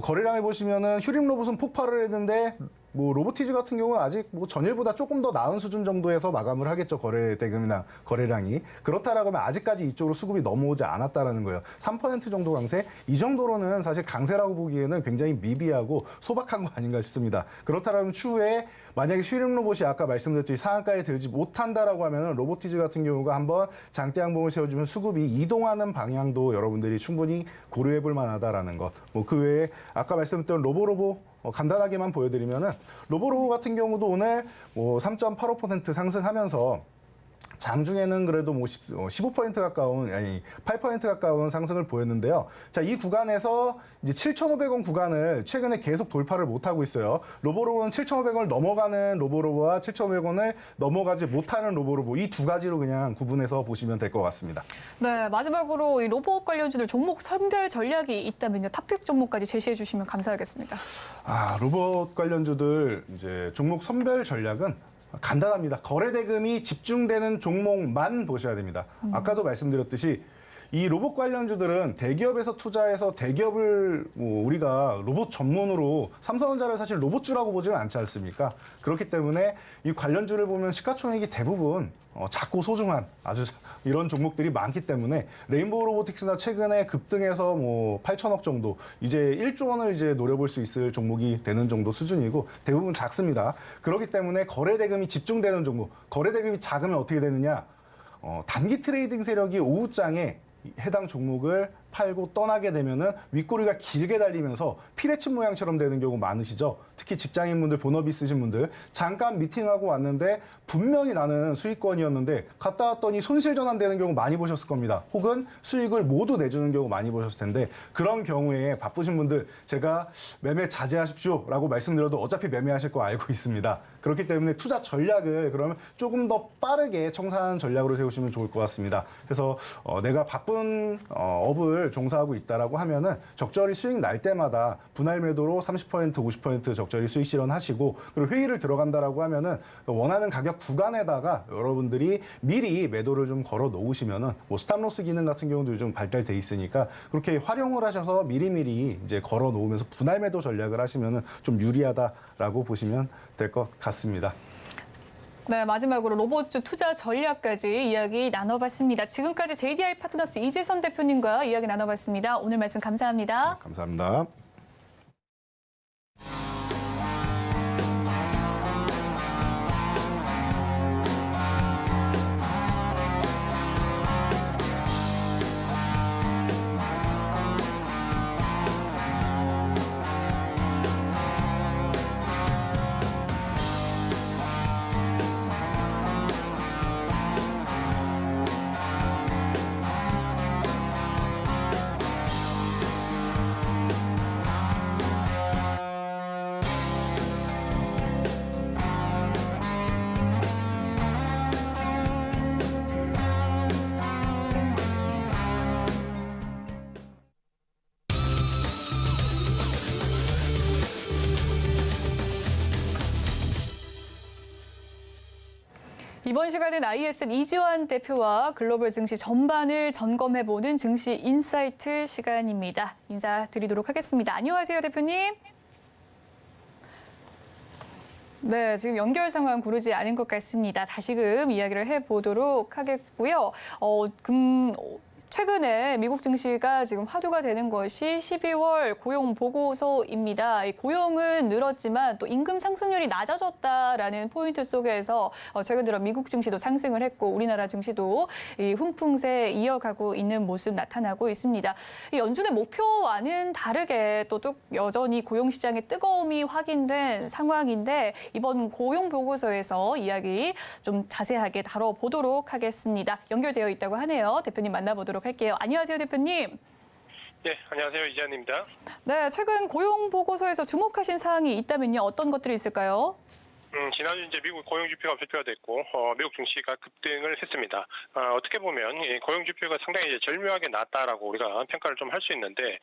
거래량을 보시면은 휴림 로봇은 폭발을 했는데 로보티즈 같은 경우는 아직 전일보다 조금 더 나은 수준 정도에서 마감을 하겠죠. 거래 대금이나 거래량이. 그렇다라고 하면 아직까지 이쪽으로 수급이 넘어오지 않았다라는 거예요. 3% 정도 강세? 이 정도로는 사실 강세라고 보기에는 굉장히 미비하고 소박한 거 아닌가 싶습니다. 그렇다면 추후에 만약에 휴림 로봇이 아까 말씀드렸듯이 상한가에 들지 못한다라고 하면 로보티즈 같은 경우가 한번 장대 양봉을 세워주면 수급이 이동하는 방향도 여러분들이 충분히 고려해 볼 만하다라는 것. 그 외에 아까 말씀드렸던 로보로보 간단하게만 보여드리면은 로보로보 같은 경우도 오늘 3.85% 상승하면서 장중에는 그래도 15% 가까운, 아니 8% 가까운 상승을 보였는데요. 자, 이 구간에서 이제 7,500원 구간을 최근에 계속 돌파를 못하고 있어요. 로보로보는 7,500원을 넘어가는 로보로보와 7,500원을 넘어가지 못하는 로보로보, 이 두 가지로 그냥 구분해서 보시면 될 것 같습니다. 네, 마지막으로 이 로봇 관련주들 종목 선별 전략이 있다면요. 탑픽 종목까지 제시해 주시면 감사하겠습니다. 로봇 관련주들 이제 종목 선별 전략은 간단합니다. 거래 대금이 집중되는 종목만 보셔야 됩니다. 아까도 말씀드렸듯이 이 로봇 관련주들은 대기업에서 투자해서 대기업을 우리가 로봇 전문으로 삼성전자를 사실 로봇주라고 보지는 않지 않습니까? 그렇기 때문에 이 관련주를 보면 시가총액이 대부분 작고 소중한 아주 이런 종목들이 많기 때문에 레인보우 로보틱스나 최근에 급등해서 8천억 정도, 이제 1조 원을 이제 노려볼 수 있을 종목이 되는 정도 수준이고 대부분 작습니다. 그렇기 때문에 거래 대금이 집중되는 종목, 거래 대금이 작으면 어떻게 되느냐? 단기 트레이딩 세력이 오후장에 해당 종목을 팔고 떠나게 되면은 윗꼬리가 길게 달리면서 피레침 모양처럼 되는 경우 많으시죠. 특히 직장인분들, 본업 있으신 분들 잠깐 미팅하고 왔는데 분명히 나는 수익권이었는데 갔다 왔더니 손실 전환되는 경우 많이 보셨을 겁니다. 혹은 수익을 모두 내주는 경우 많이 보셨을 텐데 그런 경우에 바쁘신 분들 제가 매매 자제하십시오라고 말씀드려도 어차피 매매하실 거 알고 있습니다. 그렇기 때문에 투자 전략을 그러면 조금 더 빠르게 청산하는 전략으로 세우시면 좋을 것 같습니다. 그래서 내가 바쁜 업을 종사하고 있다라고 하면은 적절히 수익 날 때마다 분할 매도로 30%, 50% 적절히 수익 실현하시고, 그리고 회의를 들어간다라고 하면은 원하는 가격 구간에다가 여러분들이 미리 매도를 좀 걸어 놓으시면은 스탑로스 기능 같은 경우도 요즘 발달돼 있으니까 그렇게 활용을 하셔서 미리미리 이제 걸어 놓으면서 분할 매도 전략을 하시면은 좀 유리하다라고 보시면 될 것 같습니다. 네, 마지막으로 로봇주 투자 전략까지 이야기 나눠봤습니다. 지금까지 JDI 파트너스 이재선 대표님과 이야기 나눠봤습니다. 오늘 말씀 감사합니다. 감사합니다. 이번 시간은 ISN 이지환 대표와 글로벌 증시 전반을 점검해보는 증시 인사이트 시간입니다. 인사드리도록 하겠습니다. 안녕하세요, 대표님. 네, 지금 연결 상황 고르지 않은 것 같습니다. 다시금 이야기를 해보도록 하겠고요. 최근에 미국 증시가 지금 화두가 되는 것이 12월 고용 보고서입니다. 이 고용은 늘었지만 또 임금 상승률이 낮아졌다라는 포인트 속에서 최근 들어 미국 증시도 상승을 했고 우리나라 증시도 이 훈풍세 이어가고 있는 모습 나타나고 있습니다. 이 연준의 목표와는 다르게 또 여전히 고용 시장의 뜨거움이 확인된 상황인데 이번 고용 보고서에서 이야기 좀 자세하게 다뤄보도록 하겠습니다. 연결되어 있다고 하네요. 대표님 만나보도록 할게요. 안녕하세요, 대표님. 네, 안녕하세요. 이지환입니다. 네, 최근 고용 보고서에서 주목하신 사항이 있다면요. 어떤 것들이 있을까요? 지난주 이제 미국 고용지표가 발표가 됐고, 미국 증시가 급등을 했습니다. 어떻게 보면 이 고용지표가 상당히 이제 절묘하게 낮다라고 우리가 평가를 좀 할 수 있는데,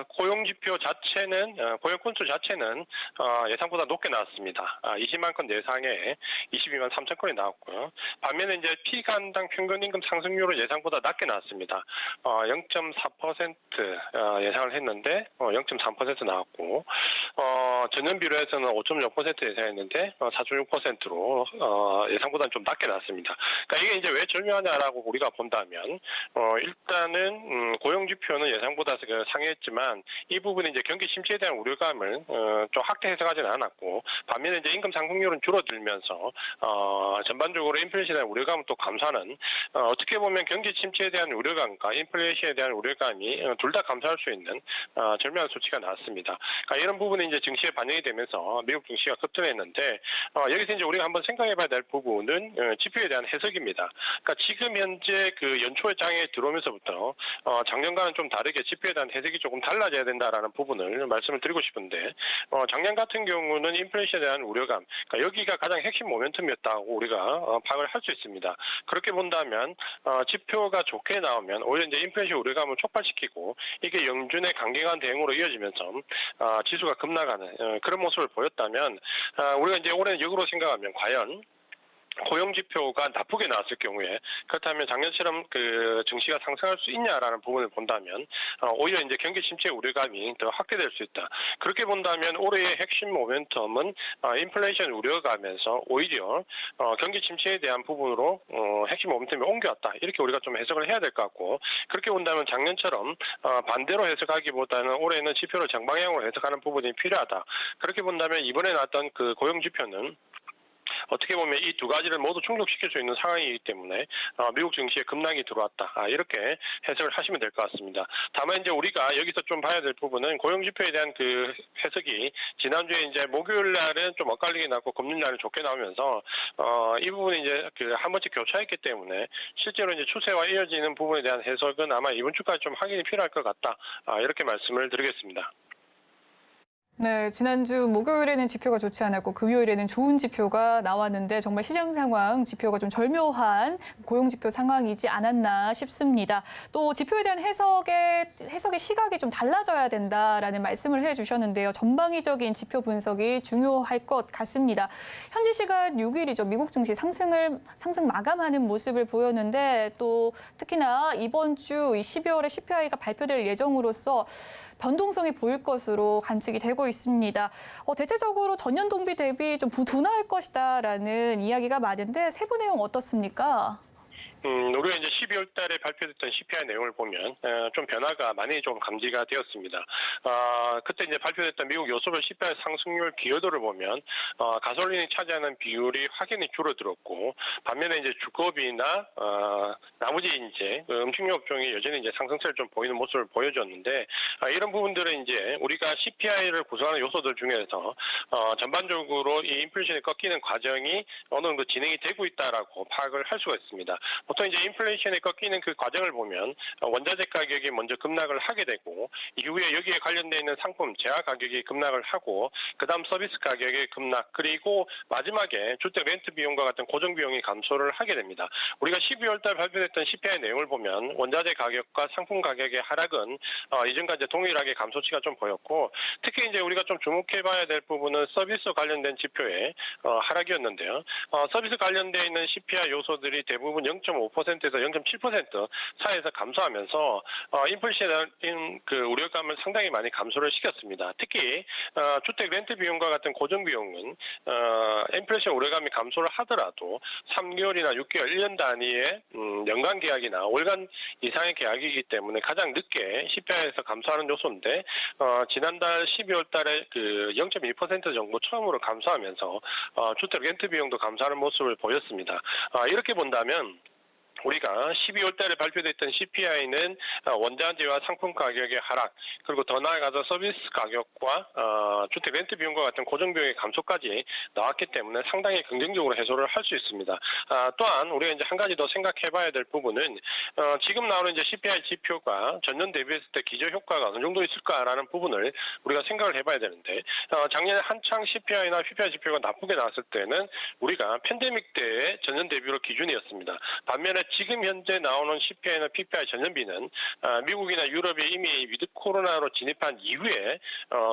고용지표 자체는, 고용 건수 자체는, 예상보다 높게 나왔습니다. 20만 건 예상에 22만 3천 건이 나왔고요. 반면에 이제 피간당 평균 임금 상승률은 예상보다 낮게 나왔습니다. 0.4% 예상을 했는데, 0.3% 나왔고, 전년비로해서는 5.6% 예상했는데, 4.6%로 예상보다는 좀 낮게 나왔습니다. 그러니까 이게 이제 왜 절묘하냐라고 우리가 본다면 일단은 고용지표는 예상보다 상회했지만 이 부분이 이제 경기 침체에 대한 우려감을 좀 확대 해석하지는 않았고 반면에 이제 임금 상승률은 줄어들면서 전반적으로 인플레이션에 대한 우려감은 또 감소하는 어떻게 보면 경기 침체에 대한 우려감과 인플레이션에 대한 우려감이 둘 다 감소할 수 있는 절묘한 수치가 나왔습니다. 그러니까 이런 부분이 이제 증시에 반영이 되면서 미국 증시가 급등했는데 여기서 이제 우리가 한번 생각해봐야 될 부분은 지표에 대한 해석입니다. 그러니까 지금 현재 그 연초의 장에 들어오면서부터 작년과는 좀 다르게 지표에 대한 해석이 조금 달라져야 된다라는 부분을 말씀을 드리고 싶은데 작년 같은 경우는 인플레이션에 대한 우려감, 그러니까 여기가 가장 핵심 모멘텀이었다고 우리가 파악을 할 수 있습니다. 그렇게 본다면 지표가 좋게 나오면 오히려 이제 인플레이션 우려감을 촉발시키고 이게 연준의 강경한 대응으로 이어지면서 지수가 급락하는 그런 모습을 보였다면 우리가 이제 올해는 역으로 생각하면 과연 고용 지표가 나쁘게 나왔을 경우에 그렇다면 작년처럼 그 증시가 상승할 수 있냐라는 부분을 본다면 오히려 이제 경기 침체 우려감이 더 확대될 수 있다. 그렇게 본다면 올해의 핵심 모멘텀은 인플레이션 우려감에서 오히려 경기 침체에 대한 부분으로 핵심 모멘텀이 옮겨왔다. 이렇게 우리가 좀 해석을 해야 될 것 같고 그렇게 본다면 작년처럼 반대로 해석하기보다는 올해는 지표를 정방향으로 해석하는 부분이 필요하다. 그렇게 본다면 이번에 나왔던 그 고용 지표는 어떻게 보면 이 두 가지를 모두 충족시킬 수 있는 상황이기 때문에 미국 증시에 급락이 들어왔다. 이렇게 해석을 하시면 될 것 같습니다. 다만 이제 우리가 여기서 좀 봐야 될 부분은 고용지표에 대한 그 해석이 지난주에 이제 목요일 날은 좀 엇갈리게 나왔고 금요일 날은 좋게 나오면서 이 부분이 이제 그 한 번씩 교차했기 때문에 실제로 이제 추세와 이어지는 부분에 대한 해석은 아마 이번 주까지 좀 확인이 필요할 것 같다. 이렇게 말씀을 드리겠습니다. 네, 지난주 목요일에는 지표가 좋지 않았고 금요일에는 좋은 지표가 나왔는데 정말 시장 상황 지표가 좀 절묘한 고용 지표 상황이지 않았나 싶습니다. 또 지표에 대한 해석의 시각이 좀 달라져야 된다라는 말씀을 해주셨는데요. 전방위적인 지표 분석이 중요할 것 같습니다. 현지 시간 6일이죠. 미국 증시 상승 마감하는 모습을 보였는데 또 특히나 이번 주 12월에 CPI가 발표될 예정으로서 변동성이 보일 것으로 관측이 되고 있습니다. 대체적으로 전년 동기 대비 좀 둔화할 것이다라는 이야기가 많은데 세부 내용 어떻습니까? 우리가 이제 12월 달에 발표됐던 CPI 내용을 보면 좀 변화가 많이 좀 감지가 되었습니다. 그때 이제 발표됐던 미국 요소별 CPI 상승률 기여도를 보면 가솔린이 차지하는 비율이 확연히 줄어들었고 반면에 이제 주거비나 나머지 이제 음식료 업종이 여전히 이제 상승세를 좀 보이는 모습을 보여줬는데 이런 부분들은 이제 우리가 CPI를 구성하는 요소들 중에서 전반적으로 이 인플레이션이 꺾이는 과정이 어느 정도 진행이 되고 있다라고 파악을 할 수가 있습니다. 보통 이제 인플레이션이 꺾이는 그 과정을 보면 원자재 가격이 먼저 급락을 하게 되고 이후에 여기에 관련되어 있는 상품 재화 가격이 급락을 하고 그다음 서비스 가격의 급락 그리고 마지막에 주택 렌트 비용과 같은 고정 비용이 감소를 하게 됩니다. 우리가 12월 달 발표됐던 CPI 내용을 보면 원자재 가격과 상품 가격의 하락은 이전과 이제 동일하게 감소치가 좀 보였고 특히 이제 우리가 좀 주목해봐야 될 부분은 서비스 관련된 지표의 하락이었는데요. 서비스 관련되어 있는 CPI 요소들이 대부분 0.5%에서 0.7% 사이에서 감소하면서 인플레이션 그 우려감을 상당히 많이 감소를 시켰습니다. 특히 주택 렌트 비용과 같은 고정 비용은 인플레이션 우려감이 감소를 하더라도 3개월이나 6개월, 1년 단위의 연간 계약이나 월간 이상의 계약이기 때문에 가장 늦게 CPI에서 감소하는 요소인데 지난달 12월 달에 그 0.2% 정도 처음으로 감소하면서 주택 렌트 비용도 감소하는 모습을 보였습니다. 이렇게 본다면 우리가 12월 달에 발표됐던 CPI는 원자재와 상품 가격의 하락, 그리고 더 나아가서 서비스 가격과 주택 렌트 비용과 같은 고정 비용의 감소까지 나왔기 때문에 상당히 긍정적으로 해소를 할 수 있습니다. 또한 우리가 이제 한 가지 더 생각해봐야 될 부분은 지금 나오는 이제 CPI 지표가 전년 대비했을 때 기저 효과가 어느 정도 있을까라는 부분을 우리가 생각을 해봐야 되는데 작년에 한창 CPI나 PPI 지표가 나쁘게 나왔을 때는 우리가 팬데믹 때의 전년 대비로 기준이었습니다. 반면에 지금 현재 나오는 CPI나 PPI 전년비는 미국이나 유럽이 이미 위드 코로나로 진입한 이후에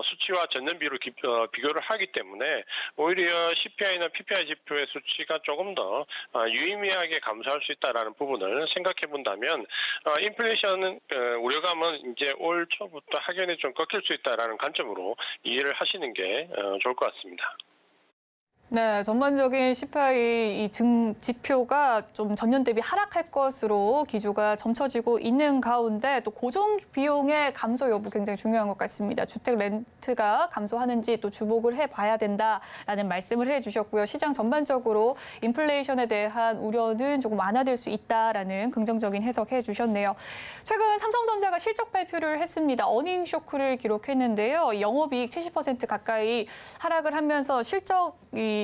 수치와 전년비로 비교를 하기 때문에 오히려 CPI나 PPI 지표의 수치가 조금 더 유의미하게 감소할 수 있다라는 부분을 생각해 본다면 인플레이션 우려감은 이제 올 초부터 확연히 좀 꺾일 수 있다라는 관점으로 이해를 하시는 게 좋을 것 같습니다. 네, 전반적인 CPI 이 지표가 좀 전년 대비 하락할 것으로 기조가 점쳐지고 있는 가운데 또 고정 비용의 감소 여부 굉장히 중요한 것 같습니다. 주택 렌트가 감소하는지 또 주목을 해봐야 된다라는 말씀을 해주셨고요. 시장 전반적으로 인플레이션에 대한 우려는 조금 완화될 수 있다라는 긍정적인 해석해 주셨네요. 최근 삼성전자가 실적 발표를 했습니다. 어닝 쇼크를 기록했는데요. 영업이익 70% 가까이 하락을 하면서 실적이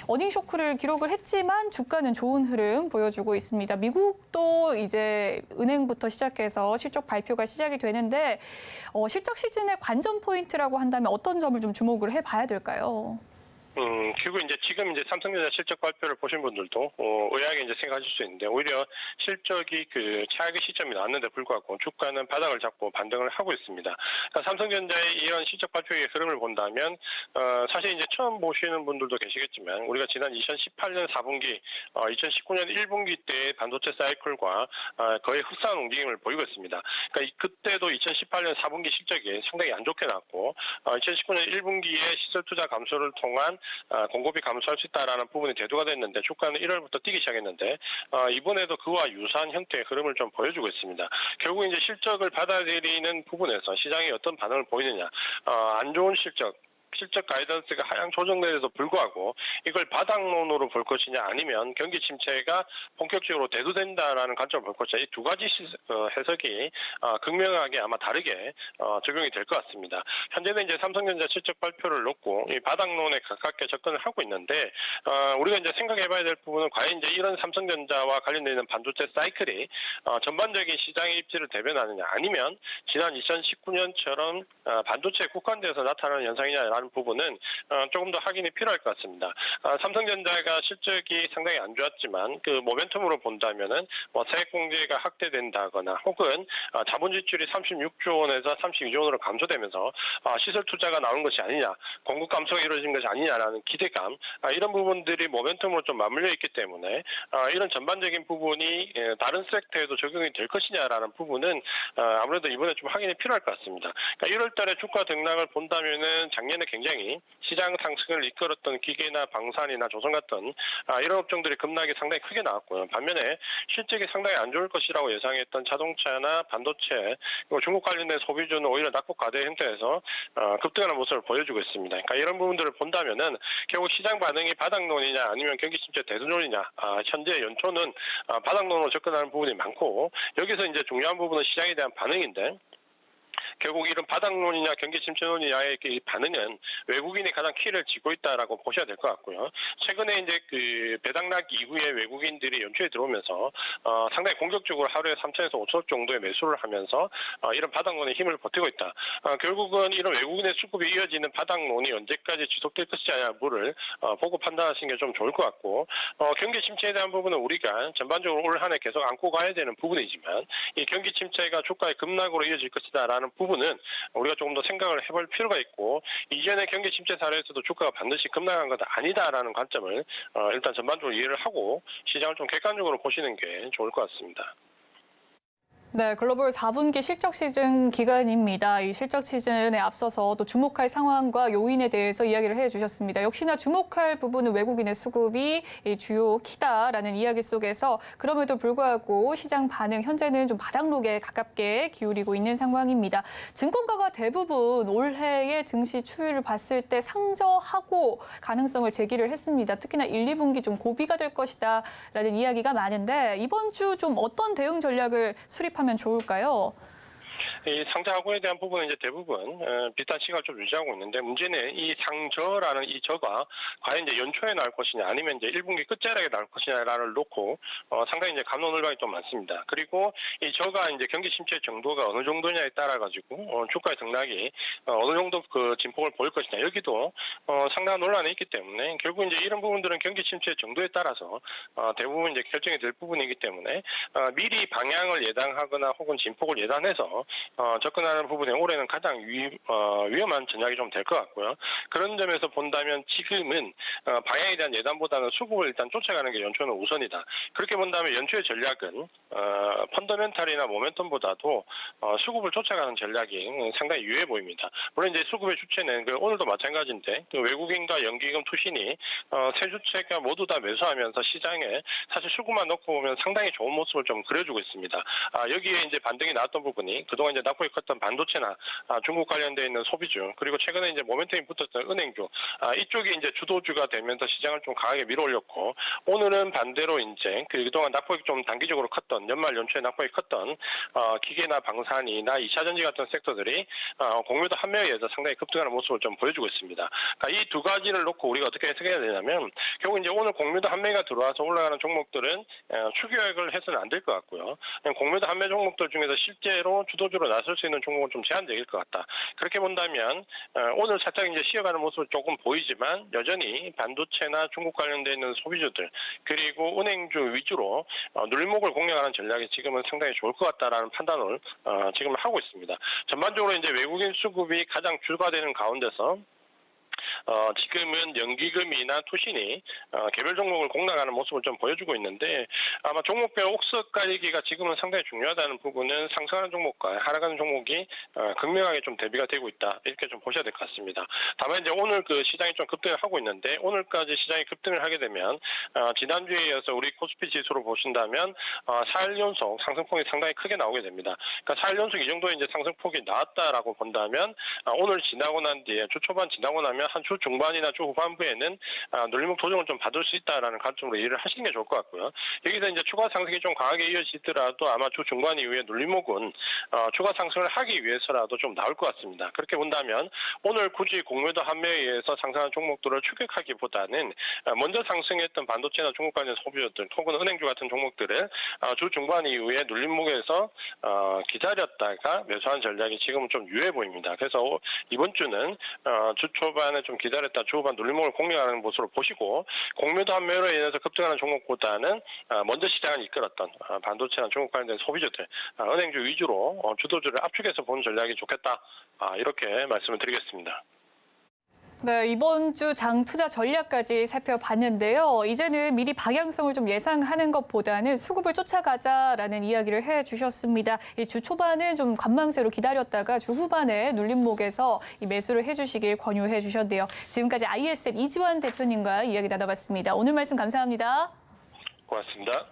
어닝 쇼크를 기록을 했지만 주가는 좋은 흐름 보여주고 있습니다. 미국도 이제 은행부터 시작해서 실적 발표가 시작이 되는데 실적 시즌의 관전 포인트라고 한다면 어떤 점을 좀 주목을 해봐야 될까요? 그리고 이제 지금 이제 삼성전자 실적 발표를 보신 분들도 의아하게 이제 생각하실 수 있는데 오히려 실적이 그 최악의 시점이 나왔는데 불구하고 주가는 바닥을 잡고 반등을 하고 있습니다. 그러니까 삼성전자의 이런 실적 발표의 흐름을 본다면 사실 이제 처음 보시는 분들도 계시겠지만 우리가 지난 2018년 4분기, 2019년 1분기 때의 반도체 사이클과 거의 흡사한 움직임을 보이고 있습니다. 그러니까 그때도 2018년 4분기 실적이 상당히 안 좋게 나왔고 2019년 1분기에 시설 투자 감소를 통한 공급이 감소할 수 있다라는 부분이 대두가 됐는데 주가는 1월부터 뛰기 시작했는데 이번에도 그와 유사한 형태의 흐름을 좀 보여주고 있습니다. 결국 이제 실적을 받아들이는 부분에서 시장이 어떤 반응을 보이느냐, 안 좋은 실적 가이던스가 하향 조정됨에도 불구하고 이걸 바닥론으로 볼 것이냐 아니면 경기 침체가 본격적으로 대두된다라는 관점을 볼 것이냐 이 두 가지 해석이 극명하게 아마 다르게 적용이 될 것 같습니다. 현재는 이제 삼성전자 실적 발표를 놓고 이 바닥론에 가깝게 접근을 하고 있는데 우리가 이제 생각해봐야 될 부분은 과연 이제 이런 삼성전자와 관련되어 있는 반도체 사이클이 전반적인 시장의 입지를 대변하느냐 아니면 지난 2019년처럼 반도체에 국한돼서 나타나는 현상이냐 있다라는 부분은 조금 더 확인이 필요할 것 같습니다. 삼성전자가 실적이 상당히 안 좋았지만 그 모멘텀으로 본다면은 뭐 세액 공제가 확대된다거나 혹은 자본 지출이 36조 원에서 32조 원으로 감소되면서 시설 투자가 나오는 것이 아니냐, 공급 감소가 이루어진 것이 아니냐라는 기대감, 이런 부분들이 모멘텀으로 좀 맞물려 있기 때문에 이런 전반적인 부분이 다른 섹터에도 적용이 될 것이냐라는 부분은 아무래도 이번에 좀 확인이 필요할 것 같습니다. 그러니까 1월 달에 주가 등락을 본다면은 작년에 굉장히 시장 상승을 이끌었던 기계나 방산이나 조선 같은 이런 업종들이 급락이 상당히 크게 나왔고요. 반면에 실적이 상당히 안 좋을 것이라고 예상했던 자동차나 반도체, 그리고 중국 관련된 소비주는 오히려 낙폭 과대 형태에서 급등하는 모습을 보여주고 있습니다. 그러니까 이런 부분들을 본다면은 결국 시장 반응이 바닥론이냐 아니면 경기 침체 대두론이냐, 현재 연초는 바닥론으로 접근하는 부분이 많고 여기서 이제 중요한 부분은 시장에 대한 반응인데. 결국 이런 바닥론이냐 경기 침체론이냐의 이 반응은 외국인이 가장 키를 쥐고 있다라고 보셔야 될 것 같고요. 최근에 이제 그 배당락 이후에 외국인들이 연초에 들어오면서 상당히 공격적으로 하루에 3천에서 5천억 정도의 매수를 하면서 이런 바닥론의 힘을 버티고 있다. 결국은 이런 외국인의 수급이 이어지는 바닥론이 언제까지 지속될 것이냐를 보고 판단하시는 게 좀 좋을 것 같고, 경기 침체에 대한 부분은 우리가 전반적으로 올 한 해 계속 안고 가야 되는 부분이지만 이 경기 침체가 주가의 급락으로 이어질 것이다라는 부분은 우리가 조금 더 생각을 해볼 필요가 있고, 이전의 경기 침체 사례에서도 주가가 반드시 급락한 건 아니다라는 관점을 일단 전반적으로 이해를 하고 시장을 좀 객관적으로 보시는 게 좋을 것 같습니다. 네, 글로벌 4분기 실적 시즌 기간입니다. 이 실적 시즌에 앞서서 또 주목할 상황과 요인에 대해서 이야기를 해주셨습니다. 역시나 주목할 부분은 외국인의 수급이 주요 키다라는 이야기 속에서 그럼에도 불구하고 시장 반응 현재는 좀 바닥록에 가깝게 기울이고 있는 상황입니다. 증권가가 대부분 올해의 증시 추이를 봤을 때 상저하고 가능성을 제기를 했습니다. 특히나 1, 2분기 좀 고비가 될 것이다라는 이야기가 많은데 이번 주 좀 어떤 대응 전략을 수립하면 좋을까요? 이 상저하고에 대한 부분은 이제 대부분 비슷한 시각을 좀 유지하고 있는데, 문제는 이 상저라는 이 저가 과연 이제 연초에 나올 것이냐 아니면 이제 1분기 끝자락에 나올 것이냐를 놓고 상당히 이제 갑론을박이 좀 많습니다. 그리고 이 저가 이제 경기 침체 정도가 어느 정도냐에 따라 가지고 주가의 등락이 어느 정도 그 진폭을 보일 것이냐, 여기도 상당한 논란이 있기 때문에 결국 이제 이런 부분들은 경기 침체 정도에 따라서 대부분 이제 결정이 될 부분이기 때문에 미리 방향을 예상하거나 혹은 진폭을 예단해서 접근하는 부분에 올해는 가장 위험한 전략이 좀 될 것 같고요. 그런 점에서 본다면 지금은 방향에 대한 예단보다는 수급을 일단 쫓아가는 게 연초는 우선이다. 그렇게 본다면 연초의 전략은 펀더멘탈이나 모멘텀보다도 수급을 쫓아가는 전략이 상당히 유효해 보입니다. 물론 이제 수급의 주체는 오늘도 마찬가지인데 외국인과 연기금 투신이 세 주체가 모두 다 매수하면서 시장에 사실 수급만 놓고 보면 상당히 좋은 모습을 좀 그려주고 있습니다. 여기에 이제 반등이 나왔던 부분이 그동안 이제 낙폭이 컸던 반도체나 중국 관련되어 있는 소비주, 그리고 최근에 이제 모멘텀이 붙었던 은행주, 이쪽이 이제 주도주가 되면서 시장을 좀 강하게 밀어올렸고, 오늘은 반대로 이제 그동안 낙폭이 좀 단기적으로 컸던 연말 연초에 낙폭이 컸던 기계나 방산이나 2차전지 같은 섹터들이 공매도 한매에 의해서 상당히 급등하는 모습을 좀 보여주고 있습니다. 그러니까 이 두 가지를 놓고 우리가 어떻게 해석해야 되냐면, 결국 이제 오늘 공매도 한매가 들어와서 올라가는 종목들은 추격을 해서는 안 될 것 같고요. 공매도 한매 종목들 중에서 실제로 주도주로 나설 수 있는 종목은 좀 제한적일 것 같다. 그렇게 본다면 오늘 살짝 이제 쉬어가는 모습을 조금 보이지만 여전히 반도체나 중국 관련되어 있는 소비주들 그리고 은행주 위주로 눌림목을 공략하는 전략이 지금은 상당히 좋을 것 같다라는 판단을 지금 하고 있습니다. 전반적으로 이제 외국인 수급이 가장 줄가되는 가운데서 지금은 연기금이나 투신이 개별 종목을 공략하는 모습을 좀 보여주고 있는데, 아마 종목별 옥석 가리기가 지금은 상당히 중요하다는 부분은 상승하는 종목과 하락하는 종목이 극명하게 좀 대비가 되고 있다, 이렇게 좀 보셔야 될 것 같습니다. 다만 이제 오늘 그 시장이 좀 급등을 하고 있는데, 오늘까지 시장이 급등을 하게 되면 지난주에 이어서 우리 코스피 지수로 보신다면 4일 연속 상승폭이 상당히 크게 나오게 됩니다. 그러니까 4일 연속 이 정도의 이제 상승폭이 나왔다라고 본다면 오늘 지나고 난 뒤에 주 초반 지나고 나면 한 주 중반이나 주 후반부에는 눌림목 조정을 좀 받을 수 있다라는 관점으로 이해를 하시는 게 좋을 것 같고요. 여기서 이제 추가 상승이 좀 강하게 이어지더라도 아마 주 중반 이후에 눌림목은 추가 상승을 하기 위해서라도 좀 나올 것 같습니다. 그렇게 본다면 오늘 굳이 공매도 한매에 의해서 상승한 종목들을 추격하기보다는 먼저 상승했던 반도체나 중국 관련 소비주들 혹은 은행주 같은 종목들을 주 중반 이후에 눌림목에서 기다렸다가 매수한 전략이 지금은 좀 유효해 보입니다. 그래서 이번 주는 주 초반에 좀 기다렸다 주 후반 눌림목을 공략하는 모습을 보시고 공매도 한매로 인해서 급등하는 종목보다는 먼저 시장을 이끌었던 반도체나 중국 관련된 소비주들, 은행주 위주로 주도주를 압축해서 보는 전략이 좋겠다. 이렇게 말씀을 드리겠습니다. 네, 이번 주 장 투자 전략까지 살펴봤는데요. 이제는 미리 방향성을 좀 예상하는 것보다는 수급을 쫓아가자라는 이야기를 해주셨습니다. 이 주 초반은 좀 관망세로 기다렸다가 주 후반에 눌림목에서 이 매수를 해주시길 권유해 주셨는데요. 지금까지 ISL 이지환 대표님과 이야기 나눠봤습니다. 오늘 말씀 감사합니다. 고맙습니다.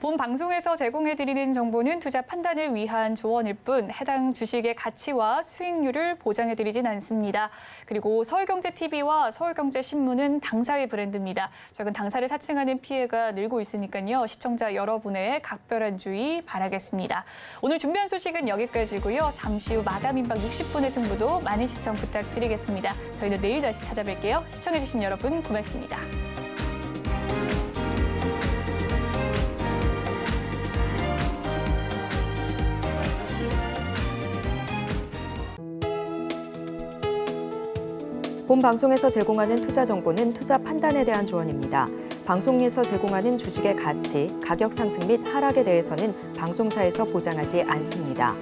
본 방송에서 제공해드리는 정보는 투자 판단을 위한 조언일 뿐 해당 주식의 가치와 수익률을 보장해드리진 않습니다. 그리고 서울경제TV와 서울경제신문은 당사의 브랜드입니다. 최근 당사를 사칭하는 피해가 늘고 있으니까요. 시청자 여러분의 각별한 주의 바라겠습니다. 오늘 준비한 소식은 여기까지고요. 잠시 후 마감인방 60분의 승부도 많은 시청 부탁드리겠습니다. 저희는 내일 다시 찾아뵐게요. 시청해주신 여러분 고맙습니다. 본 방송에서 제공하는 투자 정보는 투자 판단에 대한 조언입니다. 방송에서 제공하는 주식의 가치, 가격 상승 및 하락에 대해서는 방송사에서 보장하지 않습니다.